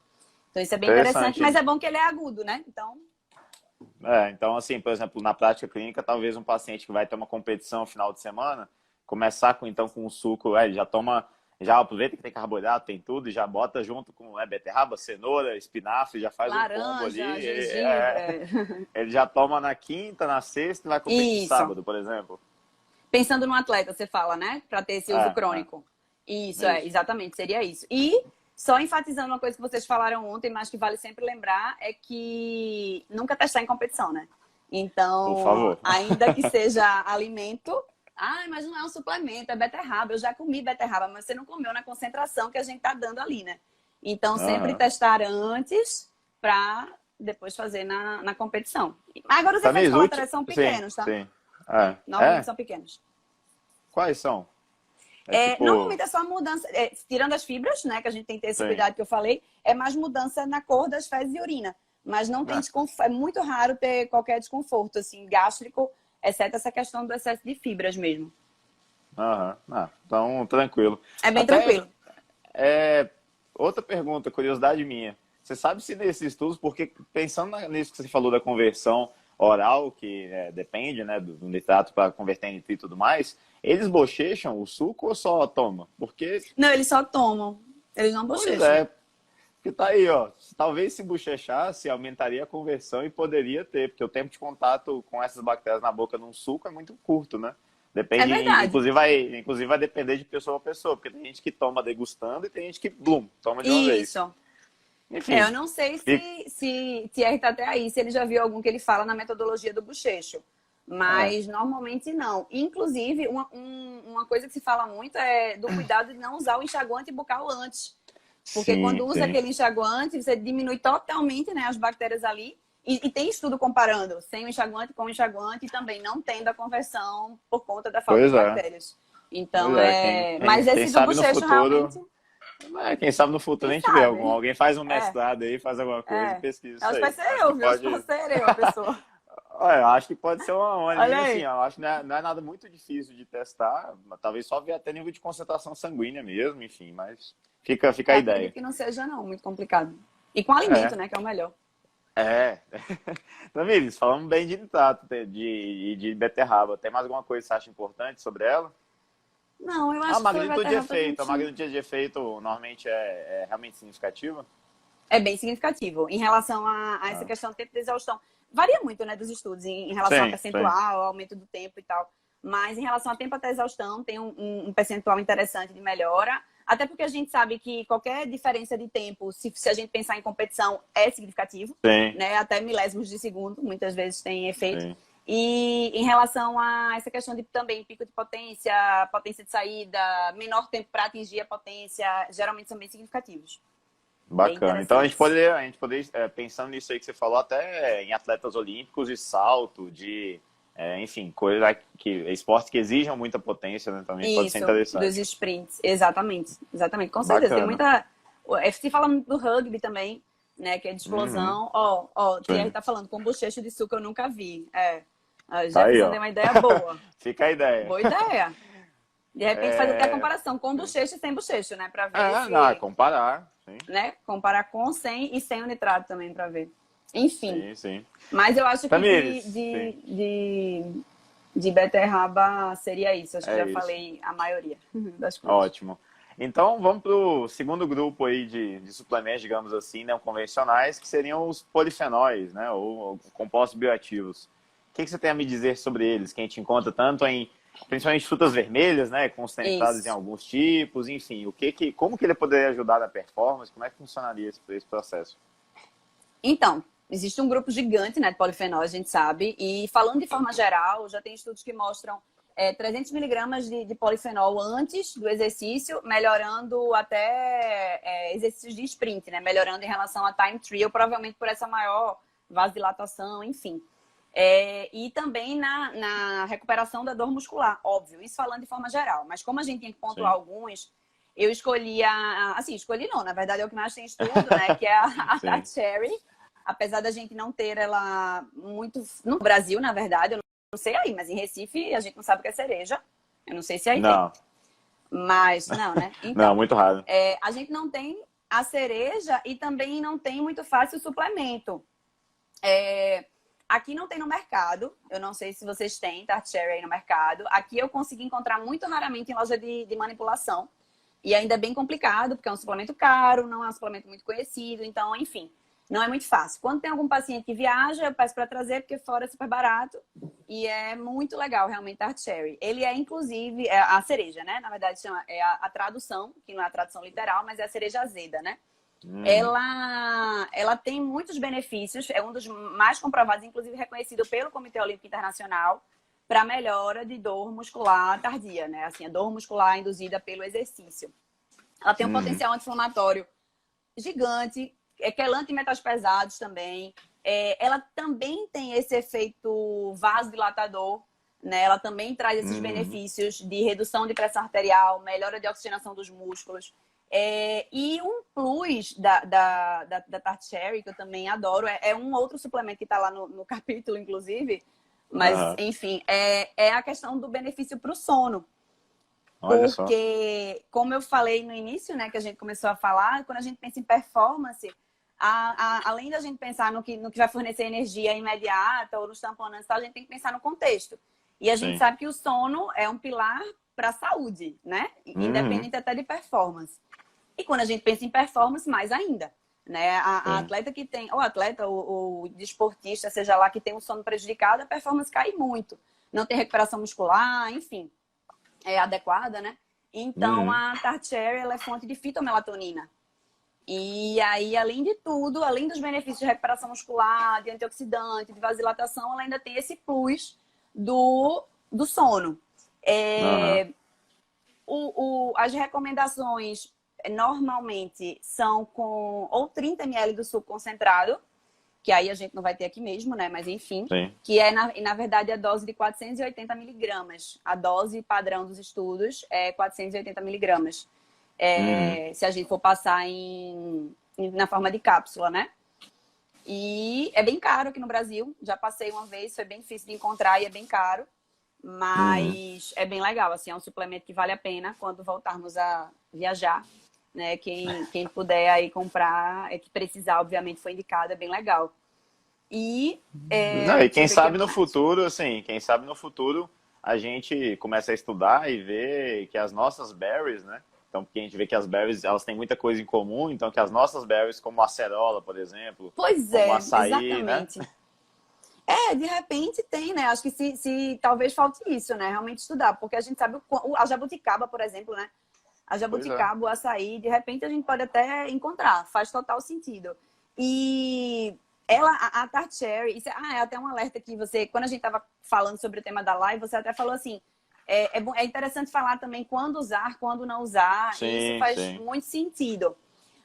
Então isso é bem interessante, mas Interessante. é bom que ele é agudo, né? Então, Então, assim, por exemplo, na prática clínica, talvez um paciente que vai ter uma competição no final de semana, começar com o suco, já toma, já aproveita que tem carboidrato, tem tudo, e já bota junto com beterraba, cenoura, espinafre, já faz um combo ali. laranja, gengibre. Ele já toma na quinta, na sexta e vai competir Isso. sábado, por exemplo. Pensando no atleta, você fala, né? Para ter esse uso crônico. Isso, Isso. exatamente, seria isso. E só enfatizando uma coisa que vocês falaram ontem, mas que vale sempre lembrar, é que nunca testar em competição, né? Por Então, favor. ainda que seja alimento, mas não é um suplemento, é beterraba. Eu já comi beterraba, mas você não comeu na concentração que a gente tá dando ali, né? Então, sempre Aham. testar antes para depois fazer na competição. Agora, os efeitos Tamires, colaterais são sim, pequenos, tá? sim. Normalmente são pequenos. Quais são? Tipo, Normalmente é só mudança, tirando as fibras, né, que a gente tem que ter esse sim. cuidado que eu falei, é mais mudança na cor das fezes e urina. Mas não tem é muito raro ter qualquer desconforto, assim, gástrico, exceto essa questão do excesso de fibras mesmo. Aham. Então, tranquilo. É bem Até tranquilo. outra pergunta, curiosidade minha. Você sabe se nesses estudos, porque pensando nisso que você falou da conversão oral, que depende, né, do nitrato para converter em nitrito e tudo mais, eles bochecham o suco ou só tomam? Porque, Não, eles só tomam. Eles não pois bochecham. é, porque tá aí, ó. Talvez se bochechasse, aumentaria a conversão e poderia ter, porque o tempo de contato com essas bactérias na boca num suco é muito curto, né? É Depende, verdade. inclusive vai depender de pessoa a pessoa, porque tem gente que toma degustando e tem gente que, blum, toma de uma vez. Isso. Eu Enfim, não sei e- se Thierry tá até aí, se ele já viu algum que ele fala na metodologia do bochecho. é, Mas normalmente não. Inclusive, uma coisa que se fala muito é do cuidado de não usar o enxaguante bucal antes. Porque sim, quando usa sim. aquele enxaguante, você diminui totalmente, né, as bactérias ali. E tem estudo comparando sem o enxaguante com o enxaguante e também não tendo a conversão por conta da falta Pois de é, bactérias. pois Então, é. Quem, quem, mas quem esse do sabe no bochecho futuro, realmente. Quem sabe no futuro a Quem gente vê sabe? alguém faz um É, mestrado aí, faz alguma coisa e é. pesquisa isso Acho que aí. vai ser Acho que eu, viu? Acho pode. que vou ser eu a pessoa. Olha, eu acho que pode ser uma Olha linha assim, aí. eu acho que não é nada muito difícil de testar, mas talvez só ver até nível de concentração sanguínea mesmo, enfim, mas fica Eu a acredito ideia. que não seja, não, muito complicado. E com alimento, É, né? Que é o melhor. é. Tamires, falamos bem de nitrato, de beterraba. Tem mais alguma coisa que você acha importante sobre ela? Não, eu A acho que foi magnitude de beterraba que a efeito. A gente. magnitude de efeito normalmente é realmente significativa? É bem significativo em relação a essa Ah, questão do tempo de exaustão. Varia muito, né, dos estudos em relação a sim, sim. percentual, aumento do tempo e tal. Mas em relação a tempo até exaustão, tem um percentual interessante de melhora. Até porque a gente sabe que qualquer diferença de tempo, se a gente pensar em competição, é significativo, Sim, né? Até milésimos de segundo, muitas vezes tem efeito. sim. E em relação a essa questão de também pico de potência, potência de saída, menor tempo para atingir a potência, geralmente são bem significativos. Bem Bacana. Então interessantes. a gente poderia pensando nisso aí que você falou, até em atletas olímpicos de salto, enfim, coisa que esportes que exijam muita potência, né, também pode ser Isso, dos interessante. sprints, exatamente, exatamente, com certeza. Tem Bacana. muita. Se fala muito do rugby também, né? Que é de Uhum, explosão. Ó, Thierry sim. tá falando com bochecho de suco eu nunca vi. A Tá aí, Jefferson ó. deu uma ideia boa. Fica a ideia. Boa ideia. De repente faz até a É, comparação com bochecho e sem bochecho, né? Pra ver não, é se, comparar. Sim, né? Comparar com 100 e sem o nitrato também pra ver. Enfim, sim, sim. mas eu acho que Tamires, sim, de beterraba seria isso. Acho que é já isso. falei a maioria das coisas. Ótimo. Então vamos para o segundo grupo aí de suplementos, digamos assim, não convencionais, que seriam os polifenóis, né, ou compostos bioativos. O que você tem a me dizer sobre eles? Que a gente encontra tanto em, principalmente frutas vermelhas, né, concentradas em Isso. alguns tipos, enfim, como que ele poderia ajudar na performance? Como é que funcionaria esse processo? Então, existe um grupo gigante, né, de polifenóis, a gente sabe, e falando de forma geral, já tem estudos que mostram 300 miligramas de polifenol antes do exercício, melhorando até exercícios de sprint, né, melhorando em relação a time trial, provavelmente por essa maior vasodilatação, enfim. E também na recuperação da dor muscular, óbvio, isso falando de forma geral, mas como a gente tinha que pontuar Sim. alguns, eu escolhi assim, escolhi não, na verdade é o que mais tem estudo, né, que é a Sim. Cherry, apesar da gente não ter ela muito no Brasil, na verdade, eu não sei aí, mas em Recife a gente não sabe o que é cereja. Eu não sei se aí tem. Não, Mas, não, né? não, Então, muito raro. a gente não tem a cereja e também não tem muito fácil o suplemento. Aqui não tem no mercado. Eu não sei se vocês têm Tart Cherry aí no mercado. Aqui eu consegui encontrar muito raramente em loja de manipulação. E ainda é bem complicado, porque é um suplemento caro, não é um suplemento muito conhecido. Então, enfim, não é muito fácil. Quando tem algum paciente que viaja, eu peço para trazer, porque fora é super barato. E é muito legal, realmente, Tart Cherry. Ele é, inclusive, a cereja, né? Na verdade, chama, a tradução, que não é a tradução literal, mas é a cereja azeda, né? Uhum. Ela tem muitos benefícios, é um dos mais comprovados, inclusive reconhecido pelo Comitê Olímpico Internacional, para melhora de dor muscular tardia, né? Assim, a dor muscular induzida pelo exercício. Ela tem um Uhum. potencial anti-inflamatório gigante, quelante em metais pesados também. Ela também tem esse efeito vasodilatador, né? Ela também traz esses Uhum. benefícios de redução de pressão arterial, melhora de oxigenação dos músculos. E um plus da Tart Cherry, que eu também adoro, é um outro suplemento que está lá no capítulo, inclusive, mas, Aham. enfim, é a questão do benefício para o sono. Olha só. Porque, como eu falei no início, né, que a gente começou a falar, quando a gente pensa em performance, além da gente pensar no que vai fornecer energia imediata ou nos tamponantes, a gente tem que pensar no contexto. E a gente Sim. sabe que o sono é um pilar para a saúde, né? Uhum. Independente até de performance. E quando a gente pensa em performance, mais ainda. Né? A Sim. atleta que tem, ou atleta, ou desportista, seja lá, que tem um sono prejudicado, a performance cai muito. Não tem recuperação muscular, enfim, é adequada, né? Então, Uhum. a Tart Cherry, ela é fonte de fitomelatonina. E aí, além de tudo, além dos benefícios de recuperação muscular, de antioxidante, de vasodilatação, ela ainda tem esse plus do sono. Aham. É, as recomendações normalmente são com ou 30 ml do suco concentrado, que aí a gente não vai ter aqui mesmo, né? Mas enfim, Sim. que é, na verdade, a dose de 480 miligramas. A dose padrão dos estudos é 480 miligramas. Uhum. se a gente for passar na forma de cápsula, né? E é bem caro aqui no Brasil. Já passei uma vez, foi bem difícil de encontrar e é bem caro. Uhum. Mas é bem legal, assim, é um suplemento que vale a pena quando voltarmos a viajar, né? Quem puder aí comprar, que precisar, obviamente, foi indicado, é bem legal. E, Não, e deixa quem eu ver o que sabe no mais. futuro, assim, quem sabe no futuro a gente começa a estudar e ver que as nossas berries, né? Então, porque a gente vê que as berries, elas têm muita coisa em comum, então que as nossas berries, como a acerola, por exemplo, Pois como o é, açaí, né? exatamente. De repente tem, né? Acho que se talvez falte isso, né? Realmente estudar, porque a gente sabe a jabuticaba, por exemplo, né? A Pois é. jabuticaba, o açaí, de repente a gente pode até encontrar, faz total sentido. E a Tart Cherry, é até um alerta que você, quando a gente estava falando sobre o tema da live, você até falou assim, é interessante falar também quando usar, quando não usar, e isso Sim, faz sim. muito sentido.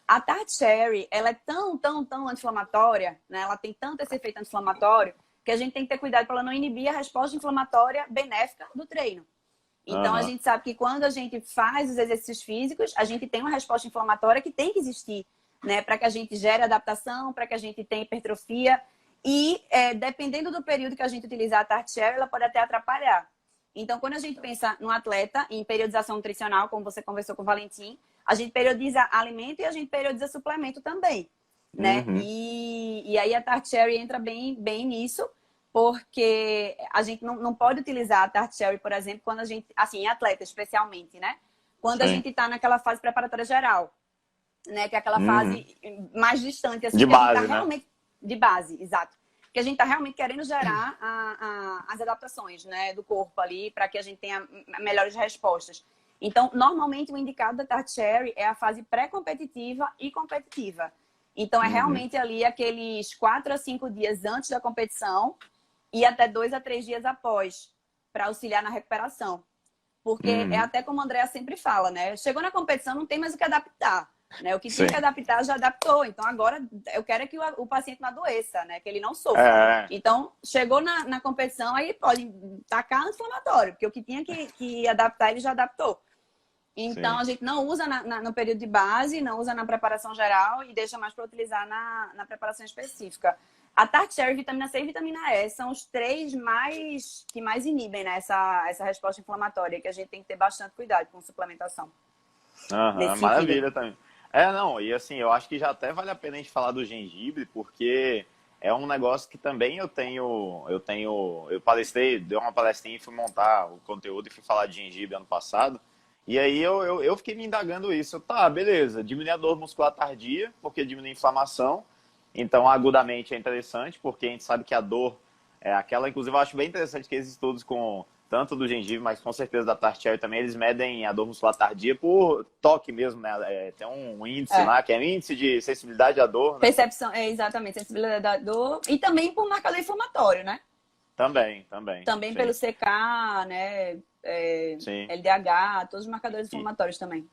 A Tart Cherry, ela é tão anti-inflamatória, né? Ela tem tanto esse efeito anti-inflamatório, que a gente tem que ter cuidado para ela não inibir a resposta inflamatória benéfica do treino. Então, a Aham. gente sabe que quando a gente faz os exercícios físicos, a gente tem uma resposta inflamatória que tem que existir, né? Para que a gente gere adaptação, para que a gente tenha hipertrofia. E, dependendo do período que a gente utilizar a Tart Cherry, ela pode até atrapalhar. Então, quando a gente pensa no atleta em periodização nutricional, como você conversou com o Valentim, a gente periodiza alimento e a gente periodiza suplemento também, né? Uhum. E aí a Tart Cherry entra bem nisso, porque a gente não pode utilizar a Tart Cherry, por exemplo, quando a gente, assim, em atleta especialmente, né? Quando a Sim. gente está naquela fase preparatória geral, né? Que é aquela Uhum. fase mais distante, assim, De que a gente está base, né? realmente de base, exato. Que a gente está realmente querendo gerar as adaptações, né, do corpo ali, para que a gente tenha melhores respostas. Então, normalmente o indicado da Tart Cherry é a fase pré-competitiva e competitiva. Então, é Uhum. realmente ali aqueles 4 a 5 dias antes da competição e até 2 a 3 dias após, para auxiliar na recuperação. Porque é Uhum. até como a Andrea sempre fala, né? Chegou na competição, não tem mais o que adaptar. Né? O que tinha que Sim. adaptar já adaptou. Então, agora eu quero que o paciente não adoeça, né? Que ele não sofra. É, Então, chegou na competição, aí pode tacar anti-inflamatório, porque o que tinha que adaptar, ele já adaptou. Então, sim. a gente não usa no período de base, não usa na preparação geral e deixa mais para utilizar na preparação específica. A Tart Cherry, vitamina C e vitamina E são os três que mais inibem, né, essa resposta inflamatória, que a gente tem que ter bastante cuidado com suplementação Aham, nesse sentido. maravilha também. É, não, e assim, eu acho que já até vale a pena a gente falar do gengibre, porque é um negócio que também eu palestrei, dei uma palestrinha e fui montar o conteúdo e fui falar de gengibre ano passado. E aí eu fiquei me indagando isso. Tá, beleza, diminui a dor muscular tardia, porque diminui a inflamação. Então, agudamente é interessante, porque a gente sabe que a dor é aquela, inclusive eu acho bem interessante que esses estudos com tanto do gengibre, mas com certeza da Tart Cherry também, eles medem a dor muscular tardia por toque mesmo, né? Tem um índice É. lá, que é o índice de sensibilidade à dor, né? Percepção, exatamente, sensibilidade da dor e também por marcador inflamatório, né? Também, Também pelo sim, CK, né? sim. LDH, todos os marcadores E, inflamatórios também.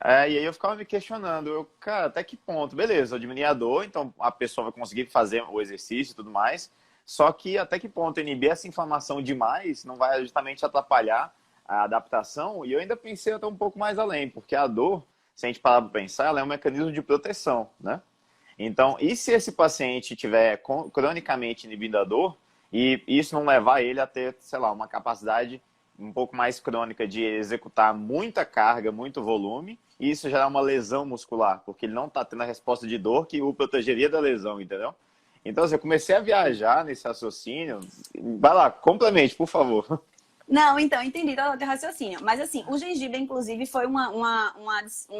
e aí eu ficava me questionando, cara, até que ponto? Beleza, eu diminui a dor, então a pessoa vai conseguir fazer o exercício e tudo mais, só que até que ponto inibir essa inflamação demais não vai justamente atrapalhar a adaptação? E eu ainda pensei até um pouco mais além, porque a dor, se a gente parar para pensar, ela é um mecanismo de proteção, né? Então, e se esse paciente tiver cronicamente inibindo a dor e isso não levar ele a ter, sei lá, uma capacidade um pouco mais crônica de executar muita carga, muito volume, e isso gerar uma lesão muscular, porque ele não está tendo a resposta de dor que o protegeria da lesão, entendeu? Então, assim, eu comecei a viajar nesse raciocínio. Vai lá, complemente, por favor. Não, então, entendi todo o teu raciocínio. Mas, assim, o gengibre, inclusive, foi uma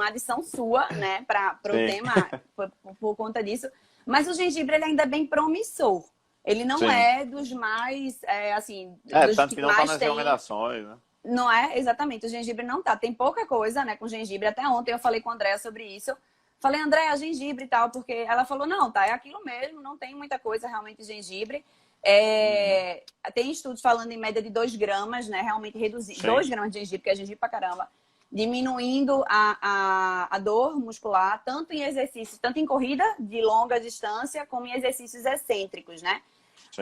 adição sua, né, para o Sim, tema, por conta disso. Mas o gengibre, ele ainda é bem promissor. Ele não sim. é dos mais, assim, É, dos tanto que que não está mais nas tem. recomendações, né? Não é exatamente, o gengibre não tá. Tem pouca coisa, né, com gengibre. Até ontem eu falei com a Andréa sobre isso. Falei, Andréa, gengibre e tal, porque ela falou, não, tá, é aquilo mesmo, não tem muita coisa realmente de gengibre. Uhum. Tem estudos falando em média de 2 gramas, né, realmente reduzir Sim, 2 gramas de gengibre, que é gengibre pra caramba, diminuindo a dor muscular, tanto em exercícios, tanto em corrida de longa distância, como em exercícios excêntricos, né? sim.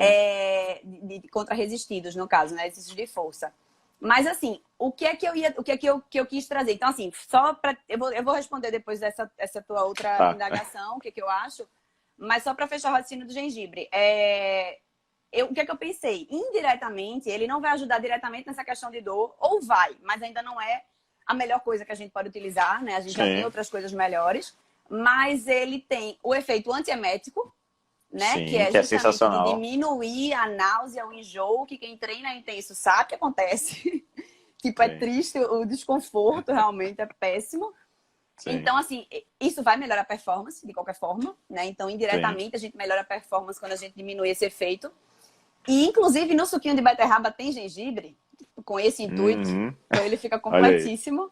Contra-resistidos, no caso, né, exercícios de força. Mas assim, o que eu quis trazer? Então, assim, eu vou responder depois essa tua outra Tá. indagação, o que eu acho, mas só para fechar o raciocínio do gengibre. O que eu pensei? Indiretamente, ele não vai ajudar diretamente nessa questão de dor, ou vai, mas ainda não é a melhor coisa que a gente pode utilizar, né? A gente já tem Sim, outras coisas melhores, mas ele tem o efeito antiemético, né? Que sim, é que é justamente de sensacional. diminuir a náusea, o enjoo, que quem treina intenso sabe que acontece. Tipo, é Sim, triste, o desconforto realmente é péssimo. sim, Então, assim, isso vai melhorar a performance, de qualquer forma, né? Então, sim. indiretamente, a gente melhora a performance quando a gente diminui esse efeito. E, inclusive, no suquinho de beterraba tem gengibre, com esse intuito. Uhum. Então, ele fica Olha aí. completíssimo.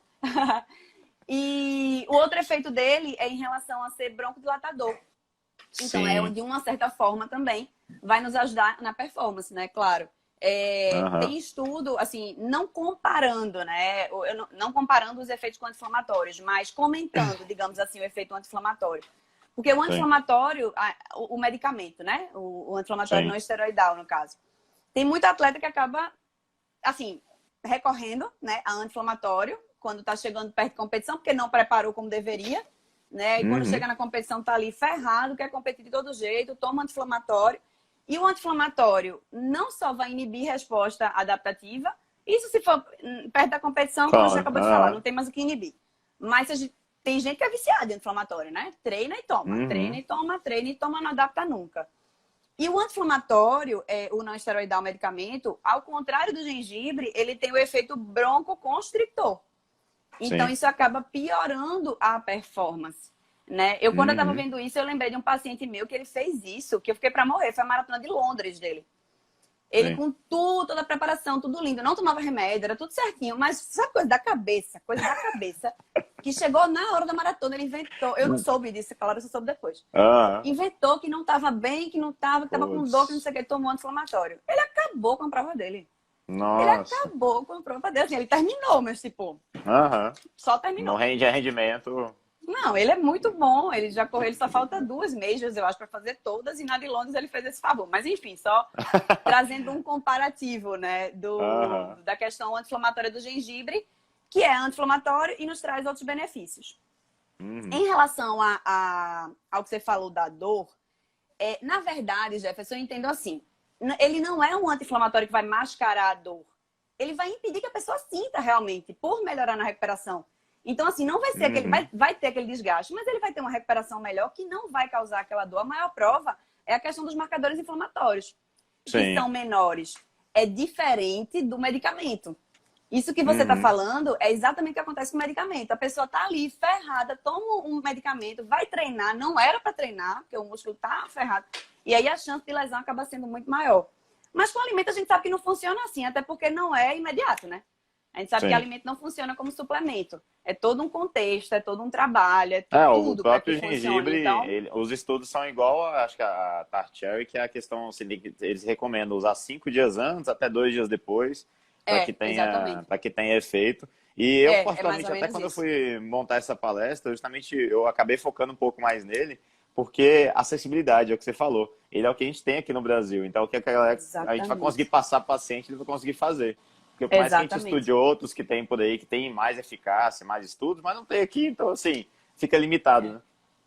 E o outro efeito dele é em relação a ser broncodilatador. Então, Sim. de uma certa forma também vai nos ajudar na performance, né? Claro. Aham. Tem estudo, assim, não comparando, né? Não comparando os efeitos anti-inflamatórios, mas comentando, digamos assim, o efeito anti-inflamatório. Porque o Sim, anti-inflamatório, o medicamento, né? O anti-inflamatório não sim. esteroidal, no caso. Tem muito atleta que acaba, assim, recorrendo, né, a anti-inflamatório quando está chegando perto de competição, porque não preparou como deveria, né? E quando Uhum. chega na competição tá ali ferrado, quer competir de todo jeito, toma anti-inflamatório. E o anti-inflamatório não só vai inibir resposta adaptativa, isso se for perto da competição, como você Claro. acabou de falar, Aham. não tem mais o que inibir. Mas tem gente que é viciada em anti-inflamatório, né? Treina e toma, treina Uhum. e toma, treina e toma, não adapta nunca. E o anti-inflamatório, o não esteroidal medicamento, ao contrário do gengibre, ele tem o efeito broncoconstrictor. Então, Sim. isso acaba piorando a performance. Né? Quando eu estava Uhum. vendo isso, eu lembrei de um paciente meu que ele fez isso, que eu fiquei para morrer. Foi a maratona de Londres dele. Ele Sim. com tudo, toda a preparação, tudo lindo, não tomava remédio, era tudo certinho, mas sabe coisa da cabeça, que chegou na hora da maratona, ele inventou, eu não soube disso, claro, eu só soube depois. Aham. Inventou que não estava bem, que não estava, que estava com dor, que não Putz. sei o que, tomou anti-inflamatório. Ele acabou com a prova dele. Ele Nossa. acabou com a prova dele. Assim, ele terminou, mas tipo, Aham. só Não terminou. rende rendimento. Não, ele é muito bom. Ele já correu, ele só falta 2 majors, eu acho, para fazer todas. E na de Londres ele fez esse favor. Mas enfim, só trazendo um comparativo, né, Aham. da questão anti-inflamatória do gengibre, que é anti-inflamatório e nos traz outros benefícios. Uhum. Em relação ao que você falou da dor, na verdade, Jefferson, eu entendo assim. Ele não é um anti-inflamatório que vai mascarar a dor. Ele vai impedir que a pessoa sinta realmente, por melhorar na recuperação. Então, assim, não vai ser aquele. Uhum. Vai ter aquele desgaste, mas ele vai ter uma recuperação melhor que não vai causar aquela dor. A maior prova é a questão dos marcadores inflamatórios, que Sim. são menores. É diferente do medicamento. Isso que você está Uhum. falando é exatamente o que acontece com o medicamento. A pessoa está ali ferrada, toma um medicamento, vai treinar, não era para treinar, porque o músculo está ferrado. E aí a chance de lesão acaba sendo muito maior. Mas com alimento a gente sabe que não funciona assim, até porque não é imediato, né? A gente sabe que Sim. alimento não funciona como suplemento. É todo um contexto, é todo um trabalho, é O tudo para que próprio funcione. gengibre, Então, os estudos são igual, acho que a Tart Cherry, que é a questão, assim, eles recomendam usar 5 dias antes até 2 dias depois, exatamente. para que tenha efeito. E eu, É mais ou particularmente, até menos quando eu isso. fui montar essa palestra, justamente eu acabei focando um pouco mais nele, porque acessibilidade, é o que você falou. Ele é o que a gente tem aqui no Brasil. Então, o que a gente vai conseguir Exatamente. passar para o paciente, ele vai conseguir fazer. Porque por mais que a gente Exatamente. estude outros que tem por aí, que tem mais eficácia, mais estudos, mas não tem aqui, então, assim, fica limitado, né?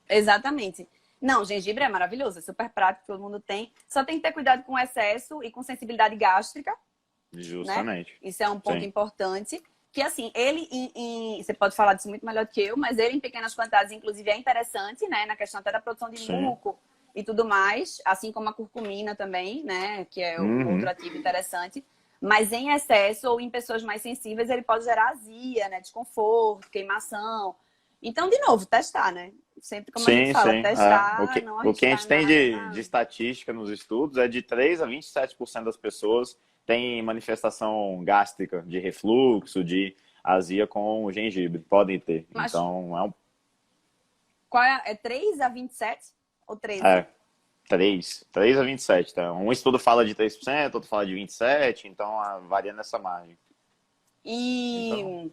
Exatamente. Não, gengibre é maravilhoso, é super prático, todo mundo tem. Só tem que ter cuidado com o excesso e com sensibilidade gástrica, né? Justamente. Isso é um ponto Sim. importante. Que assim, ele você pode falar disso muito melhor do que eu, mas ele em pequenas quantidades, inclusive, é interessante, né? Na questão até da produção de Sim. muco e tudo mais, assim como a curcumina também, né? Que é um outro Uhum. ativo interessante. Mas em excesso ou em pessoas mais sensíveis, ele pode gerar azia, né? Desconforto, queimação. Então, de novo, testar, né? Sempre como a gente Sim, fala, sim. É. testar, não O que a gente arriscar tem nada. de estatística nos estudos é de 3 a 27% das pessoas têm manifestação gástrica, de refluxo, de azia com o gengibre. Podem ter. Mas Então, qual é 3 a 27 ou 13? é 3 a 27, tá? Um estudo fala de 3%, outro fala de 27%, então varia nessa margem. Então, E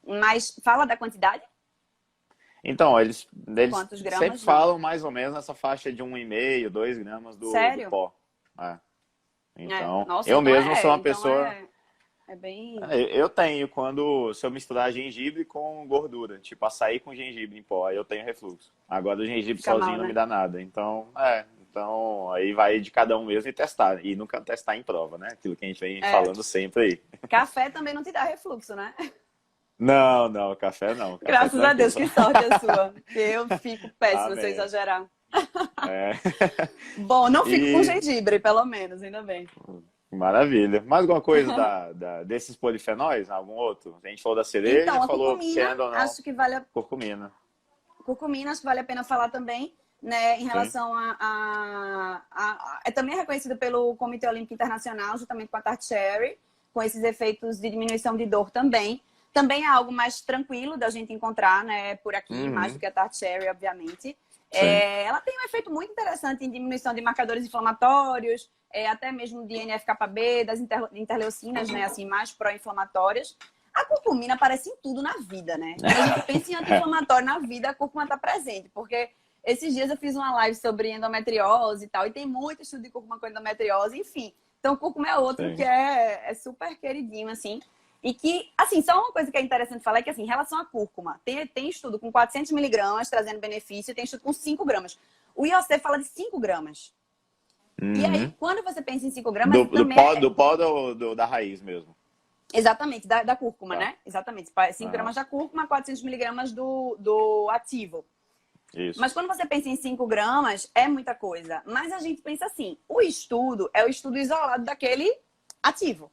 mas fala da quantidade? eles Quantos sempre gramas? Não. falam mais ou menos nessa faixa de 1,5, 2 gramas do Sério? pó. É. Então, Nossa, eu então mesmo sou uma então pessoa. É bem... Eu tenho se eu misturar gengibre com gordura, tipo açaí com gengibre em pó, aí eu tenho refluxo. Agora o gengibre Fica mal, sozinho não me né? dá nada. Então aí vai de cada um mesmo e testar. E nunca testar em prova, né? Aquilo que a gente vem É. falando sempre aí. Café também não te dá refluxo, né? Não, não, café não, café é Graças a tranquilo. Deus, que sorte a sua. Porque eu fico péssima se eu Amém. exagerar. É. Bom, não fico com E gengibre, pelo menos, ainda bem. maravilha. Mais alguma coisa desses polifenóis? Algum outro? A gente falou da cereja, Então, a falou, curcumina, querendo ou não, acho que vale a curcumina. curcumina, acho que vale a pena falar também, né, em Sim. relação é também reconhecido pelo Comitê Olímpico Internacional, juntamente com a Tart Cherry, com esses efeitos de diminuição de dor também. Também é algo mais tranquilo da gente encontrar, né, por aqui, mais do Uhum. que a Tart Cherry, obviamente. Sim. Ela tem um efeito muito interessante em diminuição de marcadores inflamatórios, até mesmo de NF-κB, das interleucinas, né, assim, mais pró-inflamatórias. A curcumina aparece em tudo na vida, né? Quando a gente pensa em anti-inflamatório na vida, a curcuma está presente, porque esses dias eu fiz uma live sobre endometriose e tal, e tem muito estudo de curcuma com endometriose, enfim. Então, curcuma é outro que Sim. é super queridinho, assim. E que, assim, só uma coisa que é interessante falar é que, assim, em relação à cúrcuma, tem estudo com 400 miligramas trazendo benefício, e tem estudo com 5 gramas. O IOC fala de 5 gramas. E aí, Uhum. quando você pensa em 5 gramas, também Do pó da raiz mesmo. exatamente, da cúrcuma, Tá. né? Exatamente. 5 Aham. gramas da cúrcuma, 400 miligramas do ativo. Isso. Mas quando você pensa em 5 gramas, é muita coisa. Mas a gente pensa assim, o estudo é o estudo isolado daquele ativo.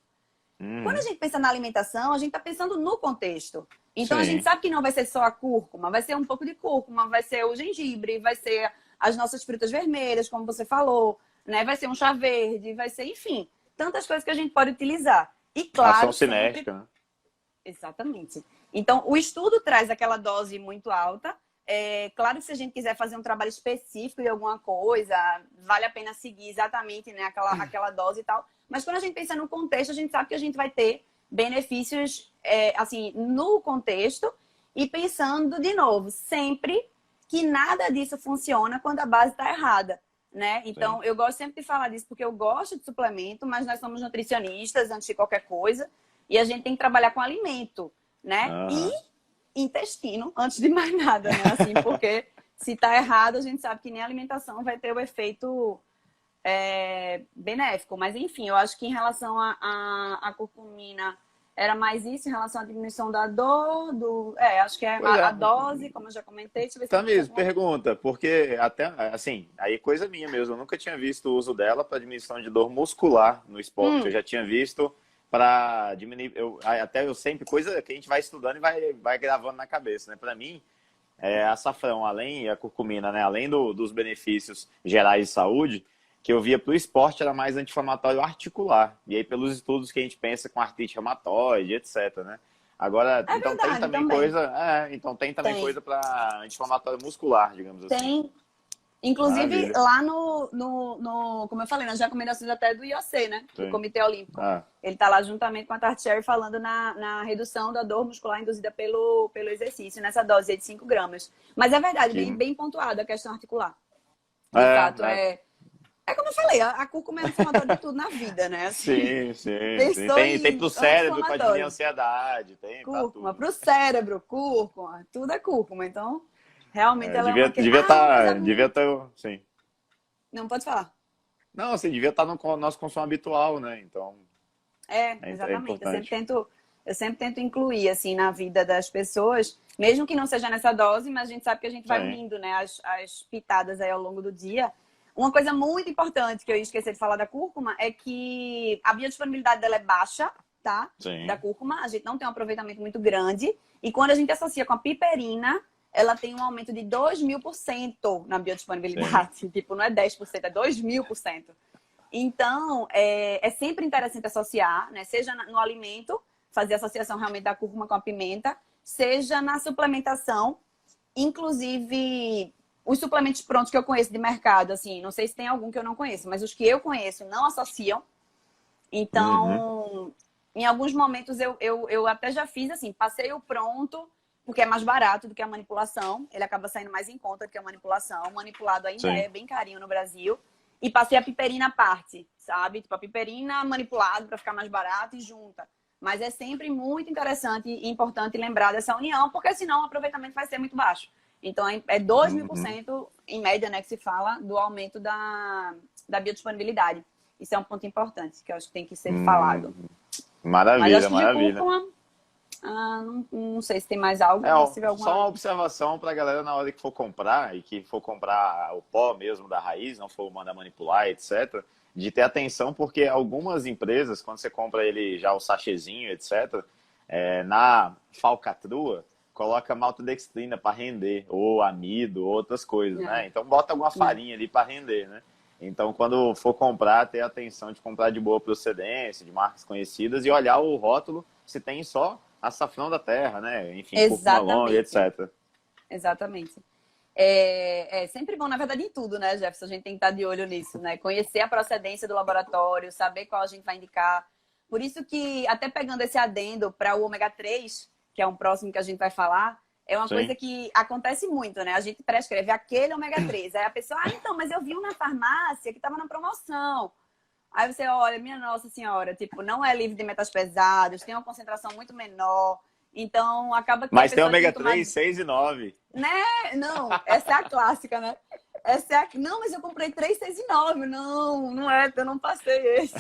Quando a Uhum. gente pensa na alimentação, a gente está pensando no contexto. Então a gente Sim. sabe que não vai ser só a cúrcuma, vai ser um pouco de cúrcuma, vai ser o gengibre, vai ser as nossas frutas vermelhas, como você falou, né? Vai ser um chá verde, vai ser, enfim, tantas coisas que a gente pode utilizar. E Ação claro, sempre cinética, né? exatamente. Então, o estudo traz aquela dose muito alta. Claro que se a gente quiser fazer um trabalho específico de alguma coisa, vale a pena seguir exatamente, né, aquela dose e tal. Mas quando a gente pensa no contexto, a gente sabe que a gente vai ter benefícios, assim, no contexto. E pensando, de novo, sempre que nada disso funciona quando a base está errada, né? Sim. Então, eu gosto sempre de falar disso porque eu gosto de suplemento, mas nós somos nutricionistas antes de qualquer coisa. E a gente tem que trabalhar com alimento, né? E Aham. intestino, antes de mais nada, né? Assim, porque se tá errado, a gente sabe que nem a alimentação vai ter o efeito benéfico. Mas, enfim, eu acho que em relação à curcumina, era mais isso, em relação à diminuição da dor, acho que é Pois a é. dose, como eu já comentei. Deixa eu ver se eu esqueci Tamires, alguma coisa. pergunta, porque até, assim, aí coisa minha mesmo, eu nunca tinha visto o uso dela para diminuição de dor muscular no esporte. Eu já tinha visto para diminuir, até eu sempre, coisa que a gente vai estudando e vai gravando na cabeça, né? Para mim, açafrão, além a curcumina, né? Além dos benefícios gerais de saúde, que eu via para o esporte era mais anti-inflamatório articular. E aí, pelos estudos que a gente pensa com artrite reumatoide, etc, né? Agora, É então tem verdade, também também. coisa, então tem também Tem. coisa para anti-inflamatório muscular, digamos assim. Tem. Inclusive, Maravilha. lá como eu falei, nas recomendações até do IOC, né? Do Sim. Comitê Olímpico. Ah, Ele está lá juntamente com a Tart Cherry falando na redução da dor muscular induzida pelo exercício, nessa dose aí de 5 gramas. Mas é verdade, que... bem pontuada a questão articular. De fato, é como eu falei, a cúrcuma é anti-inflamatória de tudo na vida, né? Assim, Sim, sim, sim. pensou Tem pro em cérebro para diminuir a anti-inflamatório. ansiedade, tem para Cúrcuma, tudo. para o cérebro, cúrcuma, tudo é cúrcuma. Então, realmente ela é Devia, uma... devia uma coisa estar, devia estar, sim. Não, pode falar. Não, assim, devia estar no nosso consumo habitual, né? Então, é Exatamente. importante. Eu sempre tento incluir, assim, na vida das pessoas, mesmo que não seja nessa dose, mas a gente sabe que a gente vai Sim, unindo, né, as pitadas aí ao longo do dia. Uma coisa muito importante que eu ia esquecer de falar da cúrcuma é que a biodisponibilidade dela é baixa, tá? Da sim, cúrcuma, a gente não tem um aproveitamento muito grande. E quando a gente associa com a piperina, ela tem um aumento de 2000% na sim. biodisponibilidade. Tipo, não é 10%, é 2000%. Então, é sempre interessante associar, né? Seja no alimento, fazer associação realmente da cúrcuma com a pimenta, seja na suplementação, inclusive os suplementos prontos que eu conheço de mercado, assim, não sei se tem algum que eu não conheço, mas os que eu conheço não associam. Uhum, Então, em alguns momentos eu até já fiz assim, passei o pronto, porque é mais barato do que a manipulação, ele acaba saindo mais em conta do que a manipulação. O manipulado ainda sim. é bem carinho no Brasil. E passei a piperina à parte, sabe? Tipo, a piperina manipulado para ficar mais barato e junta. Mas é sempre muito interessante e importante lembrar dessa união, porque senão o aproveitamento vai ser muito baixo. Então, é 2.000% em média, né, que se fala do aumento da biodisponibilidade. Isso é um ponto importante, que eu acho que tem que ser falado. Mas Maravilha, acho que de maravilha. cúrcuma, não sei se tem mais algo, mas se tiver alguma... Só uma observação para a galera na hora que for comprar, e que for comprar o pó mesmo da raiz, não for mandar manipular, etc., de ter atenção, porque algumas empresas, quando você compra ele já o sachêzinho, etc., na falcatrua, coloca maltodextrina para render, ou amido, ou outras coisas, né? Então bota alguma farinha ali para render, né? Então, quando for comprar, ter atenção de comprar de boa procedência, de marcas conhecidas, e olhar o rótulo se tem só açafrão da terra, né? Enfim, cúrcuma longa, etc. Exatamente. É sempre bom, na verdade, em tudo, né, Jefferson? A gente tem que estar de olho nisso, né? Conhecer a procedência do laboratório, saber qual a gente vai indicar. Por isso que, até pegando esse adendo para o ômega 3, que é um próximo que a gente vai falar, é uma coisa que acontece muito, né? A gente prescreve aquele ômega 3. Aí a pessoa, então, mas eu vi um na farmácia que estava na promoção. Aí você olha, minha Nossa Senhora, tipo, não é livre de metais pesados, tem uma concentração muito menor. Então, acaba que Mas a tem pessoa ômega tem que tomar... 3, 6 e 9. Né? Não, essa é a clássica, né? Não, mas eu comprei 3, 6 e 9. Não é, eu não passei esse.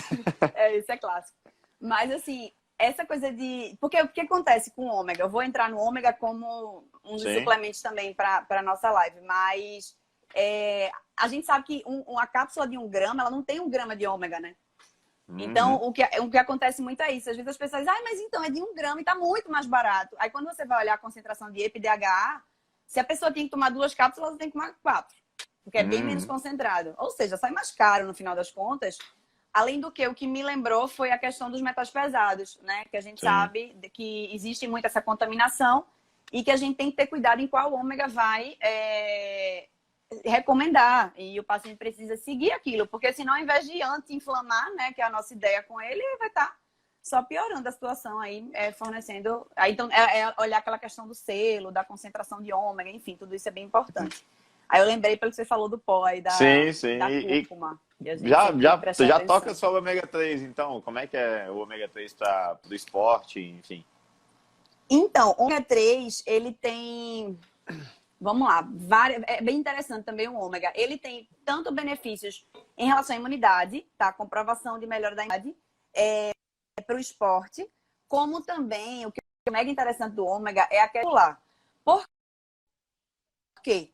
Esse é clássico. Mas, assim, essa coisa de... Porque o que acontece com o ômega? Eu vou entrar no ômega como um dos suplementos também para a nossa live, mas a gente sabe que uma cápsula de 1 grama, ela não tem 1 grama de ômega, né? Então, o que acontece muito é isso. Às vezes as pessoas dizem, mas então é de 1 grama e tá muito mais barato. Aí quando você vai olhar a concentração de EPA e DHA, se a pessoa tem que tomar 2 cápsulas, ela tem que tomar 4. Porque é bem menos concentrado. Ou seja, sai mais caro no final das contas. Além do que, o que me lembrou foi a questão dos metais pesados, né? Que a gente sabe que existe muito essa contaminação e que a gente tem que ter cuidado em qual ômega vai recomendar. E o paciente precisa seguir aquilo, porque senão, ao invés de anti-inflamar, né, que é a nossa ideia com ele, vai estar só piorando a situação aí, fornecendo... Aí, então, olhar aquela questão do selo, da concentração de ômega, enfim, tudo isso é bem importante. Aí eu lembrei pelo que você falou do pó aí, da cúrcuma. Já toca só o ômega 3, então, como é que é o ômega 3 para o esporte, enfim? Então, o ômega 3, ele tem... Vamos lá, é bem interessante também o ômega. Ele tem tanto benefícios em relação à imunidade, tá? Comprovação de melhora da imunidade para o esporte, como também o que é mega interessante do ômega é a questão celular. Por quê?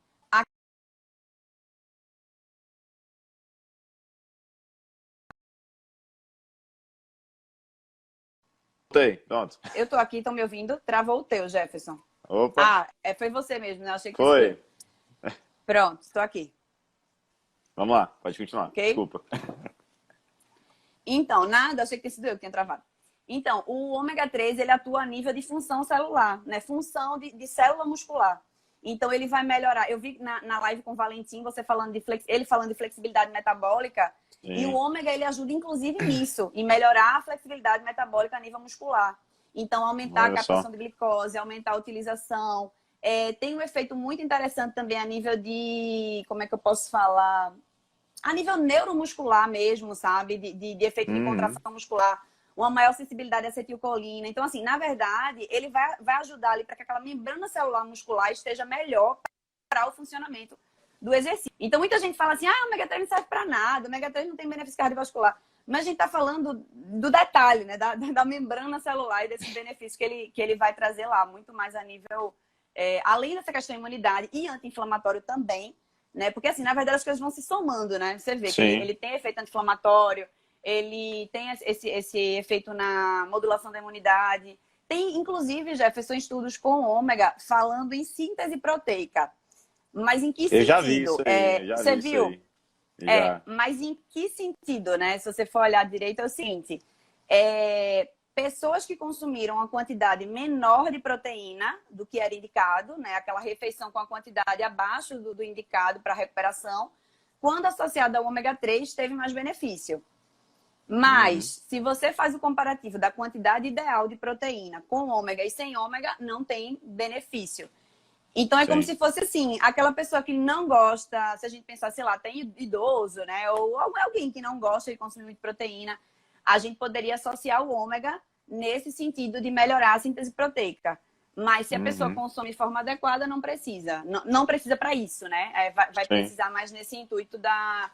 Pronto. Eu tô aqui, estão me ouvindo? Travou o teu, Jefferson. Opa. Foi você mesmo, né? Achei que foi. Pronto, estou aqui. Vamos lá, pode continuar. Okay? Desculpa. Então, achei que sido eu que tinha travado. Então, o ômega 3, ele atua a nível de função celular, né? Função de célula muscular. Então, ele vai melhorar. Eu vi na live com o Valentim, ele falando de flexibilidade metabólica. Sim. E o ômega, ele ajuda, inclusive, nisso. Em melhorar a flexibilidade metabólica a nível muscular. Então, aumentar a captação de glicose, aumentar a utilização. Tem um efeito muito interessante também a nível de... Como é que eu posso falar? A nível neuromuscular mesmo, sabe? De efeito de contração muscular. Uma maior sensibilidade à acetilcolina. Então, assim, na verdade, ele vai ajudar ali para que aquela membrana celular muscular esteja melhor para o funcionamento do exercício. Então, muita gente fala assim, o ômega 3 não serve para nada, o ômega 3 não tem benefício cardiovascular. Mas a gente está falando do detalhe, né? Da membrana celular e desses benefícios que ele vai trazer lá. Muito mais a nível... além dessa questão de imunidade e anti-inflamatório também, né? Porque, assim, na verdade, as coisas vão se somando, né? Você vê que ele tem efeito anti-inflamatório, ele tem esse efeito na modulação da imunidade. Tem, inclusive, Jefferson, estudos com ômega falando em síntese proteica. Mas em que sentido? Eu já vi isso aí, você viu? Mas em que sentido, né? Se você for olhar direito, é o seguinte. Pessoas que consumiram uma quantidade menor de proteína do que era indicado, né? Aquela refeição com a quantidade abaixo do indicado para recuperação, quando associada ao ômega 3, teve mais benefício. Mas, se você faz o comparativo da quantidade ideal de proteína com ômega e sem ômega, não tem benefício. Então, é como se fosse assim, aquela pessoa que não gosta, se a gente pensar, sei lá, tem idoso, né? Ou alguém que não gosta de consumir muita proteína, a gente poderia associar o ômega nesse sentido de melhorar a síntese proteica. Mas se a pessoa Uhum. consome de forma adequada, não precisa. Não precisa para isso, né? Vai Sim. precisar mais nesse intuito da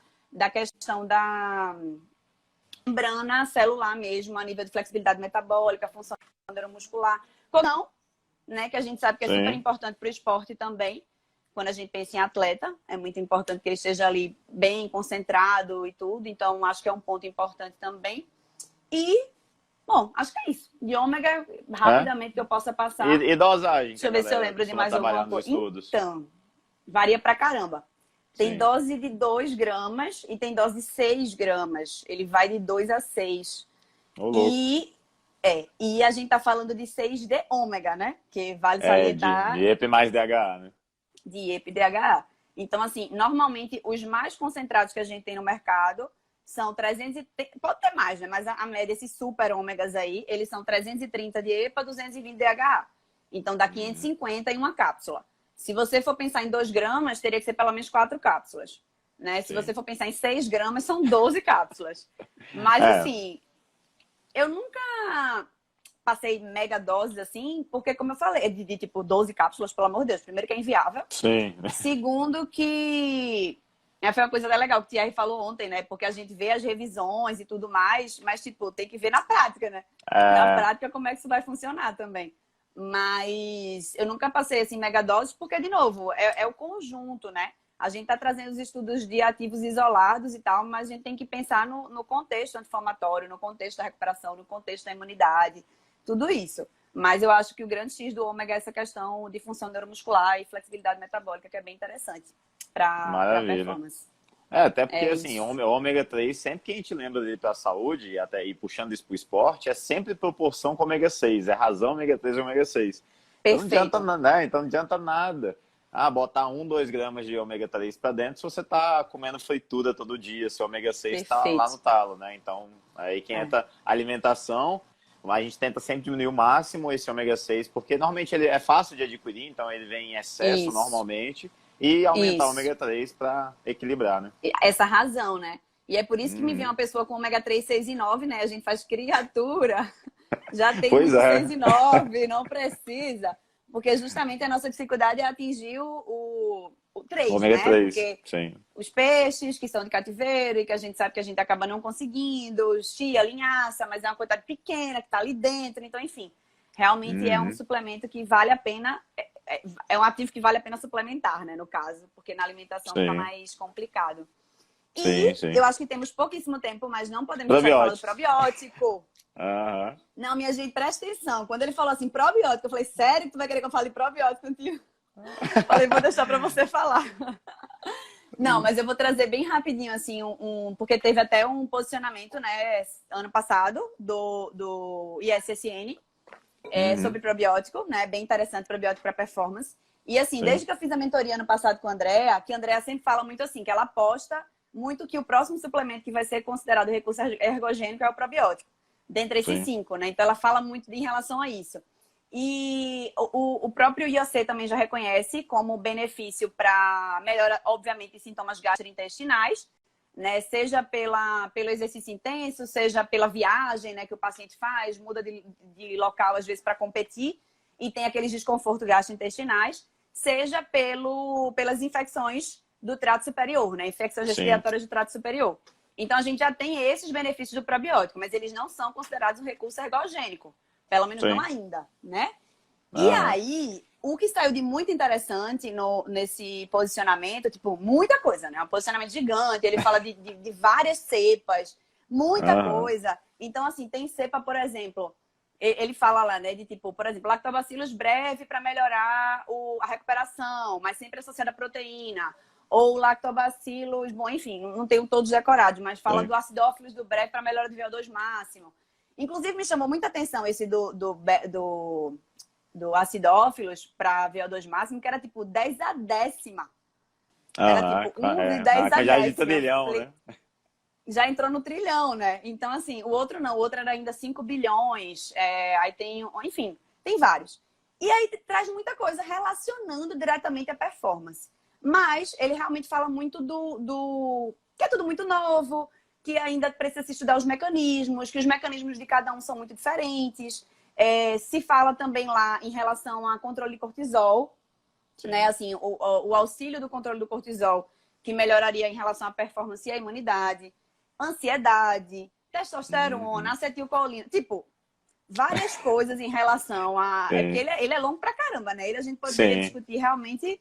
questão da membrana celular mesmo, a nível de flexibilidade metabólica, função neuromuscular. Ou não, né? Que a gente sabe que é super Sim. importante para o esporte também. Quando a gente pensa em atleta, é muito importante que ele esteja ali bem concentrado e tudo. Então, acho que é um ponto importante também. E, bom, acho que é isso. De ômega, É? rapidamente que eu possa passar. E dosagem que Deixa a eu ver se eu galera lembro de costuma mais alguma trabalhar nos coisa. estudos? Então, varia pra caramba. Tem Sim. dose de 2 gramas e tem dose de 6 gramas. Ele vai de 2 a 6. Ô, louco. E a gente tá falando de 6 de ômega, né? Que vale De salientar EP mais DHA, né? de EPA. Então, assim, normalmente os mais concentrados que a gente tem no mercado são 330, pode ter mais, né? Mas a média, esses super ômegas aí, eles são 330 de EPA, 220 de DHA. Então, dá 550 em uma cápsula. Se você for pensar em 2 gramas, teria que ser pelo menos 4 cápsulas. Né? Se Sim. você for pensar em 6 gramas, são 12 cápsulas. Mas, É, assim, eu nunca passei mega doses assim, porque, como eu falei, é de tipo 12 cápsulas, pelo amor de Deus. Primeiro que é inviável. sim. Segundo que foi uma coisa até legal que o Thierry falou ontem, né? Porque a gente vê as revisões e tudo mais, mas, tipo, tem que ver na prática, né? Na É, prática, como é que isso vai funcionar também. Mas eu nunca passei, assim, megadoses, porque, de novo, é o conjunto, né? A gente tá trazendo os estudos de ativos isolados e tal, mas a gente tem que pensar no contexto anti-inflamatório, no contexto da recuperação, no contexto da imunidade, tudo isso. Mas eu acho que o grande X do ômega é essa questão de função neuromuscular e flexibilidade metabólica, que é bem interessante para maravilha. performance. Até porque, É assim, isso. ômega 3 sempre que a gente lembra dele para a saúde, e até e puxando isso para o esporte, é sempre proporção com ômega 6, é razão ômega 3 e ômega 6. Então não adianta, Perfeito. né? Então não adianta nada. Botar 2 gramas de ômega 3 para dentro se você tá comendo fritura todo dia, se o ômega 6 está lá no Perfeito. talo, né? Então, aí que É. entra a alimentação, a gente tenta sempre diminuir o máximo esse ômega 6, porque normalmente ele é fácil de adquirir, então ele vem em excesso Isso. normalmente, e aumentar o Isso. ômega 3 para equilibrar, né? Essa razão, né? E é por isso que me vem Uhum. uma pessoa com ômega 3, 6 e 9, né? A gente faz criatura, já tem Pois muito 6 é, e 9, não precisa. Porque justamente a nossa dificuldade é atingir o 3, ômega né? 3, Porque sim. os peixes que são de cativeiro e que a gente sabe que a gente acaba não conseguindo, chia, linhaça, mas é uma quantidade pequena que está ali dentro. Então, enfim, realmente é um Uhum. suplemento que vale a pena, é um ativo que vale a pena suplementar, né? No caso, porque na alimentação fica Sim, mais complicado. sim, E eu sim. acho que temos pouquíssimo tempo, mas não podemos deixar de falar do Probióticos. probiótico. Aham. Não, minha gente, presta atenção. Quando ele falou assim, probiótico, eu falei, sério que tu vai querer que eu fale probiótico contigo? Falei, vou deixar para você falar. Não, mas eu vou trazer bem rapidinho, assim, porque teve até um posicionamento, né, ano passado, do ISSN, Uhum. sobre probiótico, né, bem interessante, probiótico para performance. E, assim, Sim, desde que eu fiz a mentoria ano passado com a Andrea, que a Andrea sempre fala muito assim, que ela aposta muito que o próximo suplemento que vai ser considerado recurso ergogênico é o probiótico, dentre esses sim, 5, né? Então, ela fala muito em relação a isso. E o próprio IOC também já reconhece como benefício para melhora, obviamente, sintomas gastrointestinais, né? Seja pelo exercício intenso, seja pela viagem, né, que o paciente faz, muda de local às vezes para competir e tem aqueles desconfortos gastrointestinais, seja pelas infecções do trato superior, né? Infecções sim, respiratórias do trato superior. Então a gente já tem esses benefícios do probiótico, mas eles não são considerados um recurso ergogênico. Pelo menos não sim. ainda, né? E Aham. aí, o que saiu de muito interessante nesse posicionamento, tipo, muita coisa, né? Um posicionamento gigante, ele fala de várias cepas, muita Aham. coisa. Então, assim, tem cepa, por exemplo, ele fala lá, né, de tipo, por exemplo, lactobacillus breve para melhorar a recuperação, mas sempre associada à proteína. Ou lactobacillus, bom, enfim, não tenho todos decorados, mas fala Sim. do acidófilos do breve para melhora do VO2 máximo. Inclusive, me chamou muita atenção esse do acidófilos para VO2 máximo, que era tipo 10 a décima. Era Aham. tipo 1 de A 10 a quantidade de décima. Eu trilhão, falei, né? já entrou no trilhão, né? Então, assim, o outro não, o outro era ainda 5 bilhões. Aí tem, enfim, tem vários. E aí traz muita coisa relacionando diretamente a performance. Mas ele realmente fala muito que é tudo muito novo, que ainda precisa se estudar os mecanismos, que os mecanismos de cada um são muito diferentes. Se fala também lá em relação a controle de cortisol, né? Assim, o auxílio do controle do cortisol, que melhoraria em relação à performance e à imunidade, ansiedade, testosterona, acetilcolina, tipo, várias coisas em relação a... É porque Sim. ele é longo pra caramba, né? Ele a gente poderia Sim. discutir realmente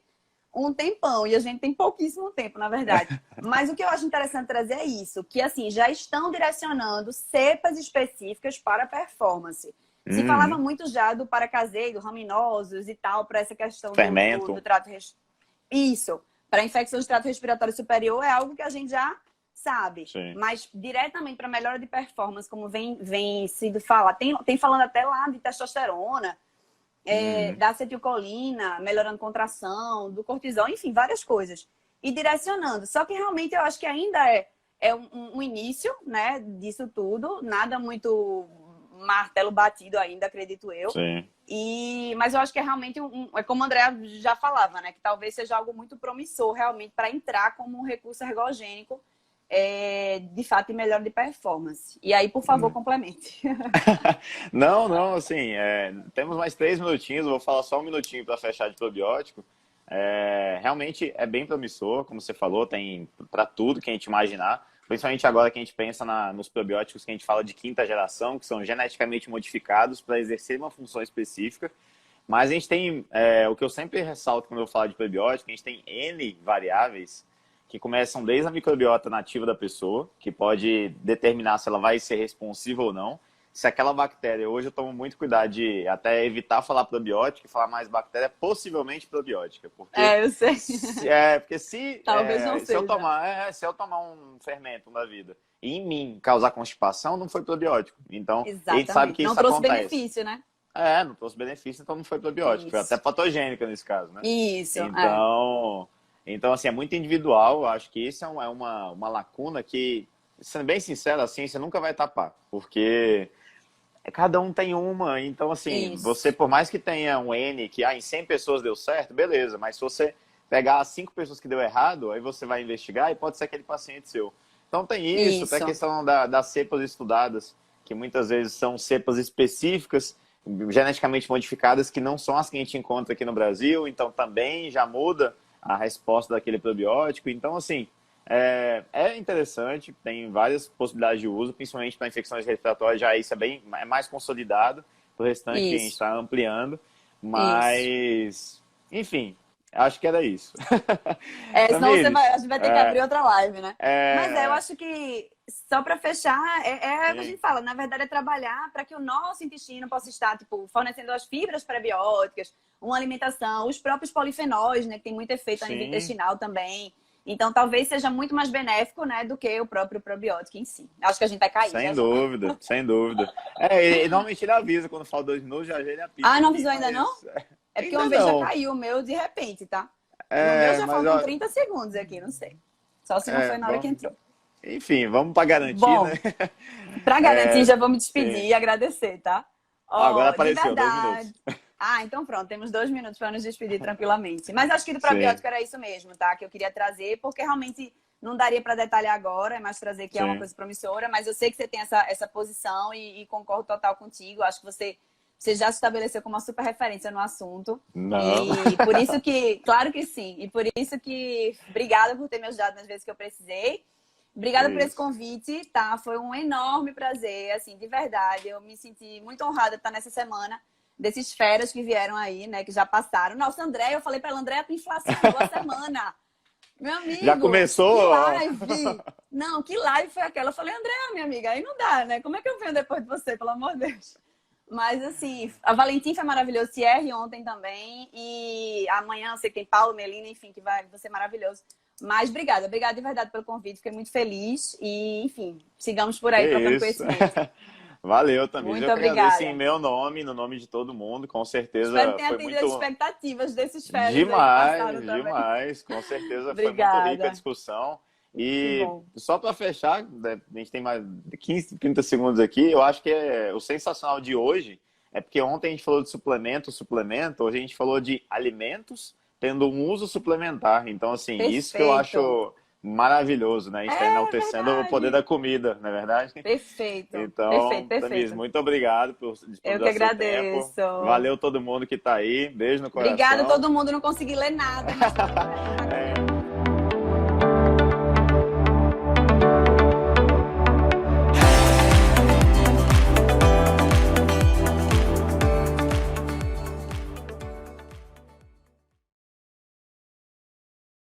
um tempão, e a gente tem pouquíssimo tempo, na verdade. Mas o que eu acho interessante trazer é isso, que assim, já estão direcionando cepas específicas para performance. Se falava Uhum. muito já do paracaseiro, raminosos e tal, para essa questão do Fermento. trato isso, para infecções do trato respiratório superior é algo que a gente já sabe. Sim. Mas diretamente para melhora de performance, como vem sido falado, tem falando até lá de testosterona, da acetilcolina, melhorando contração, do cortisol, enfim, várias coisas. E direcionando. Só que realmente eu acho que ainda é um início, né, disso tudo, nada muito martelo batido ainda, acredito eu. Sim. Mas eu acho que é realmente é como o André já falava, né? Que talvez seja algo muito promissor realmente para entrar como um recurso ergogênico, de fato, e melhor de performance. E aí, por favor, complemente. Não, não, assim, temos mais 3 minutinhos, eu vou falar só um minutinho para fechar de probiótico. Realmente é bem promissor, como você falou, tem para tudo que a gente imaginar, principalmente agora que a gente pensa nos probióticos que a gente fala de quinta geração, que são geneticamente modificados para exercer uma função específica. Mas a gente tem, o que eu sempre ressalto quando eu falo de probiótico, a gente tem N variáveis que começam desde a microbiota nativa da pessoa, que pode determinar se ela vai ser responsiva ou não. Se aquela bactéria, hoje eu tomo muito cuidado de até evitar falar probiótica e falar mais bactéria, possivelmente probiótica. Porque, Eu sei. porque se, Talvez não se, eu seja. se eu tomar um fermento da vida e em mim causar constipação, não foi probiótico. Então, a gente sabe Exatamente. que Não isso trouxe acontece. benefício, né? Não trouxe benefício, então não foi probiótico. Foi até Isso. patogênica nesse caso, né? Isso, Então, assim, é muito individual. Eu acho que isso é uma lacuna que, sendo bem sincero, a ciência nunca vai tapar. Porque cada um tem uma. Então, assim, Isso. você, por mais que tenha um N, que em 100 pessoas deu certo, beleza. Mas se você pegar as 5 pessoas que deu errado, aí você vai investigar e pode ser aquele paciente seu. Então, tem isso. Tem a Isso. questão das cepas estudadas, que muitas vezes são cepas específicas, geneticamente modificadas, que não são as que a gente encontra aqui no Brasil. Então, também já muda a resposta daquele probiótico. Então, assim, é interessante, tem várias possibilidades de uso, principalmente para infecções respiratórias, já isso é mais consolidado, o restante que a gente Isso. está ampliando, Isso. mas, enfim, acho que era isso. Senão Tamires, a gente vai ter que abrir outra live, né? Mas eu é, acho que, só para fechar, o que a sim, gente fala, na verdade, é trabalhar para que o nosso intestino possa estar, tipo, fornecendo as fibras prebióticas, uma alimentação, os próprios polifenóis, né, que tem muito efeito a nível sim, intestinal também. Então, talvez seja muito mais benéfico, né, do que o próprio probiótico em si. Acho que a gente vai cair já sem já. dúvida, sem dúvida. Normalmente ele avisa quando fala 2 minutos, já ele apita Ah, não aqui, avisou ainda não? mas É porque uma ainda vez já não. caiu o meu de repente, tá? No meu já Mas faltam 30 segundos aqui, não sei. Só se não foi na hora que vamos, entrou. enfim, vamos para garantir, né? Bom, para garantir, já vou me despedir Sim. e agradecer, tá? Agora Ó, de apareceu, 2 minutos. verdade. Ah, então pronto, temos 2 minutos para nos despedir tranquilamente. Mas acho que do Sim, probiótico era isso mesmo, tá? Que eu queria trazer, porque realmente não daria para detalhar agora, é mais trazer que é uma sim. coisa promissora, mas eu sei que você tem essa posição e concordo total contigo. Acho que você já se estabeleceu como uma super referência no assunto. Não. E por isso que, claro que sim, e por isso que, obrigada por ter me ajudado nas vezes que eu precisei. Obrigada por esse Isso. convite, tá? Foi um enorme prazer, assim, de verdade. Eu me senti muito honrada de estar nessa semana desses feras que vieram aí, né? Que já passaram. Nossa, André, eu falei para ela, André, tu inflacionou a semana. Meu Já amigo, que começou? live! Não, que live foi aquela? Eu falei, André, minha amiga, aí não dá, né? Como é que eu venho depois de você, pelo amor de Deus? Mas, assim, a Valentim foi maravilhoso, Thierry ontem também. E amanhã você tem Paulo, Melina, enfim, que vai ser maravilhoso. Mas obrigada de verdade pelo convite, fiquei muito feliz. E, enfim, sigamos por Que aí trocando isso. conhecimento. Valeu, Tamires. Muito Eu que agradeço em obrigada. meu nome, no nome de todo mundo. Com Espero que certeza tenha foi atendido as muito expectativas desses férias aí que passaram demais, também. demais. Com certeza foi muito rica a Obrigada. discussão. Que E bom. só para fechar, né, a gente tem mais 15, 30 segundos aqui. Eu acho que o sensacional de hoje é porque ontem a gente falou de suplemento, hoje a gente falou de alimentos tendo um uso suplementar. Então, assim, isso que eu Perfeito. acho maravilhoso, né? A gente está enaltecendo o verdade. poder da comida, não é verdade? Perfeito. Então, Perfeito. Tamires, muito obrigado por Eu que disponibilizar seu tempo. agradeço. Valeu todo mundo que está aí. Beijo no coração. Obrigada a todo mundo. Não consegui ler nada, mas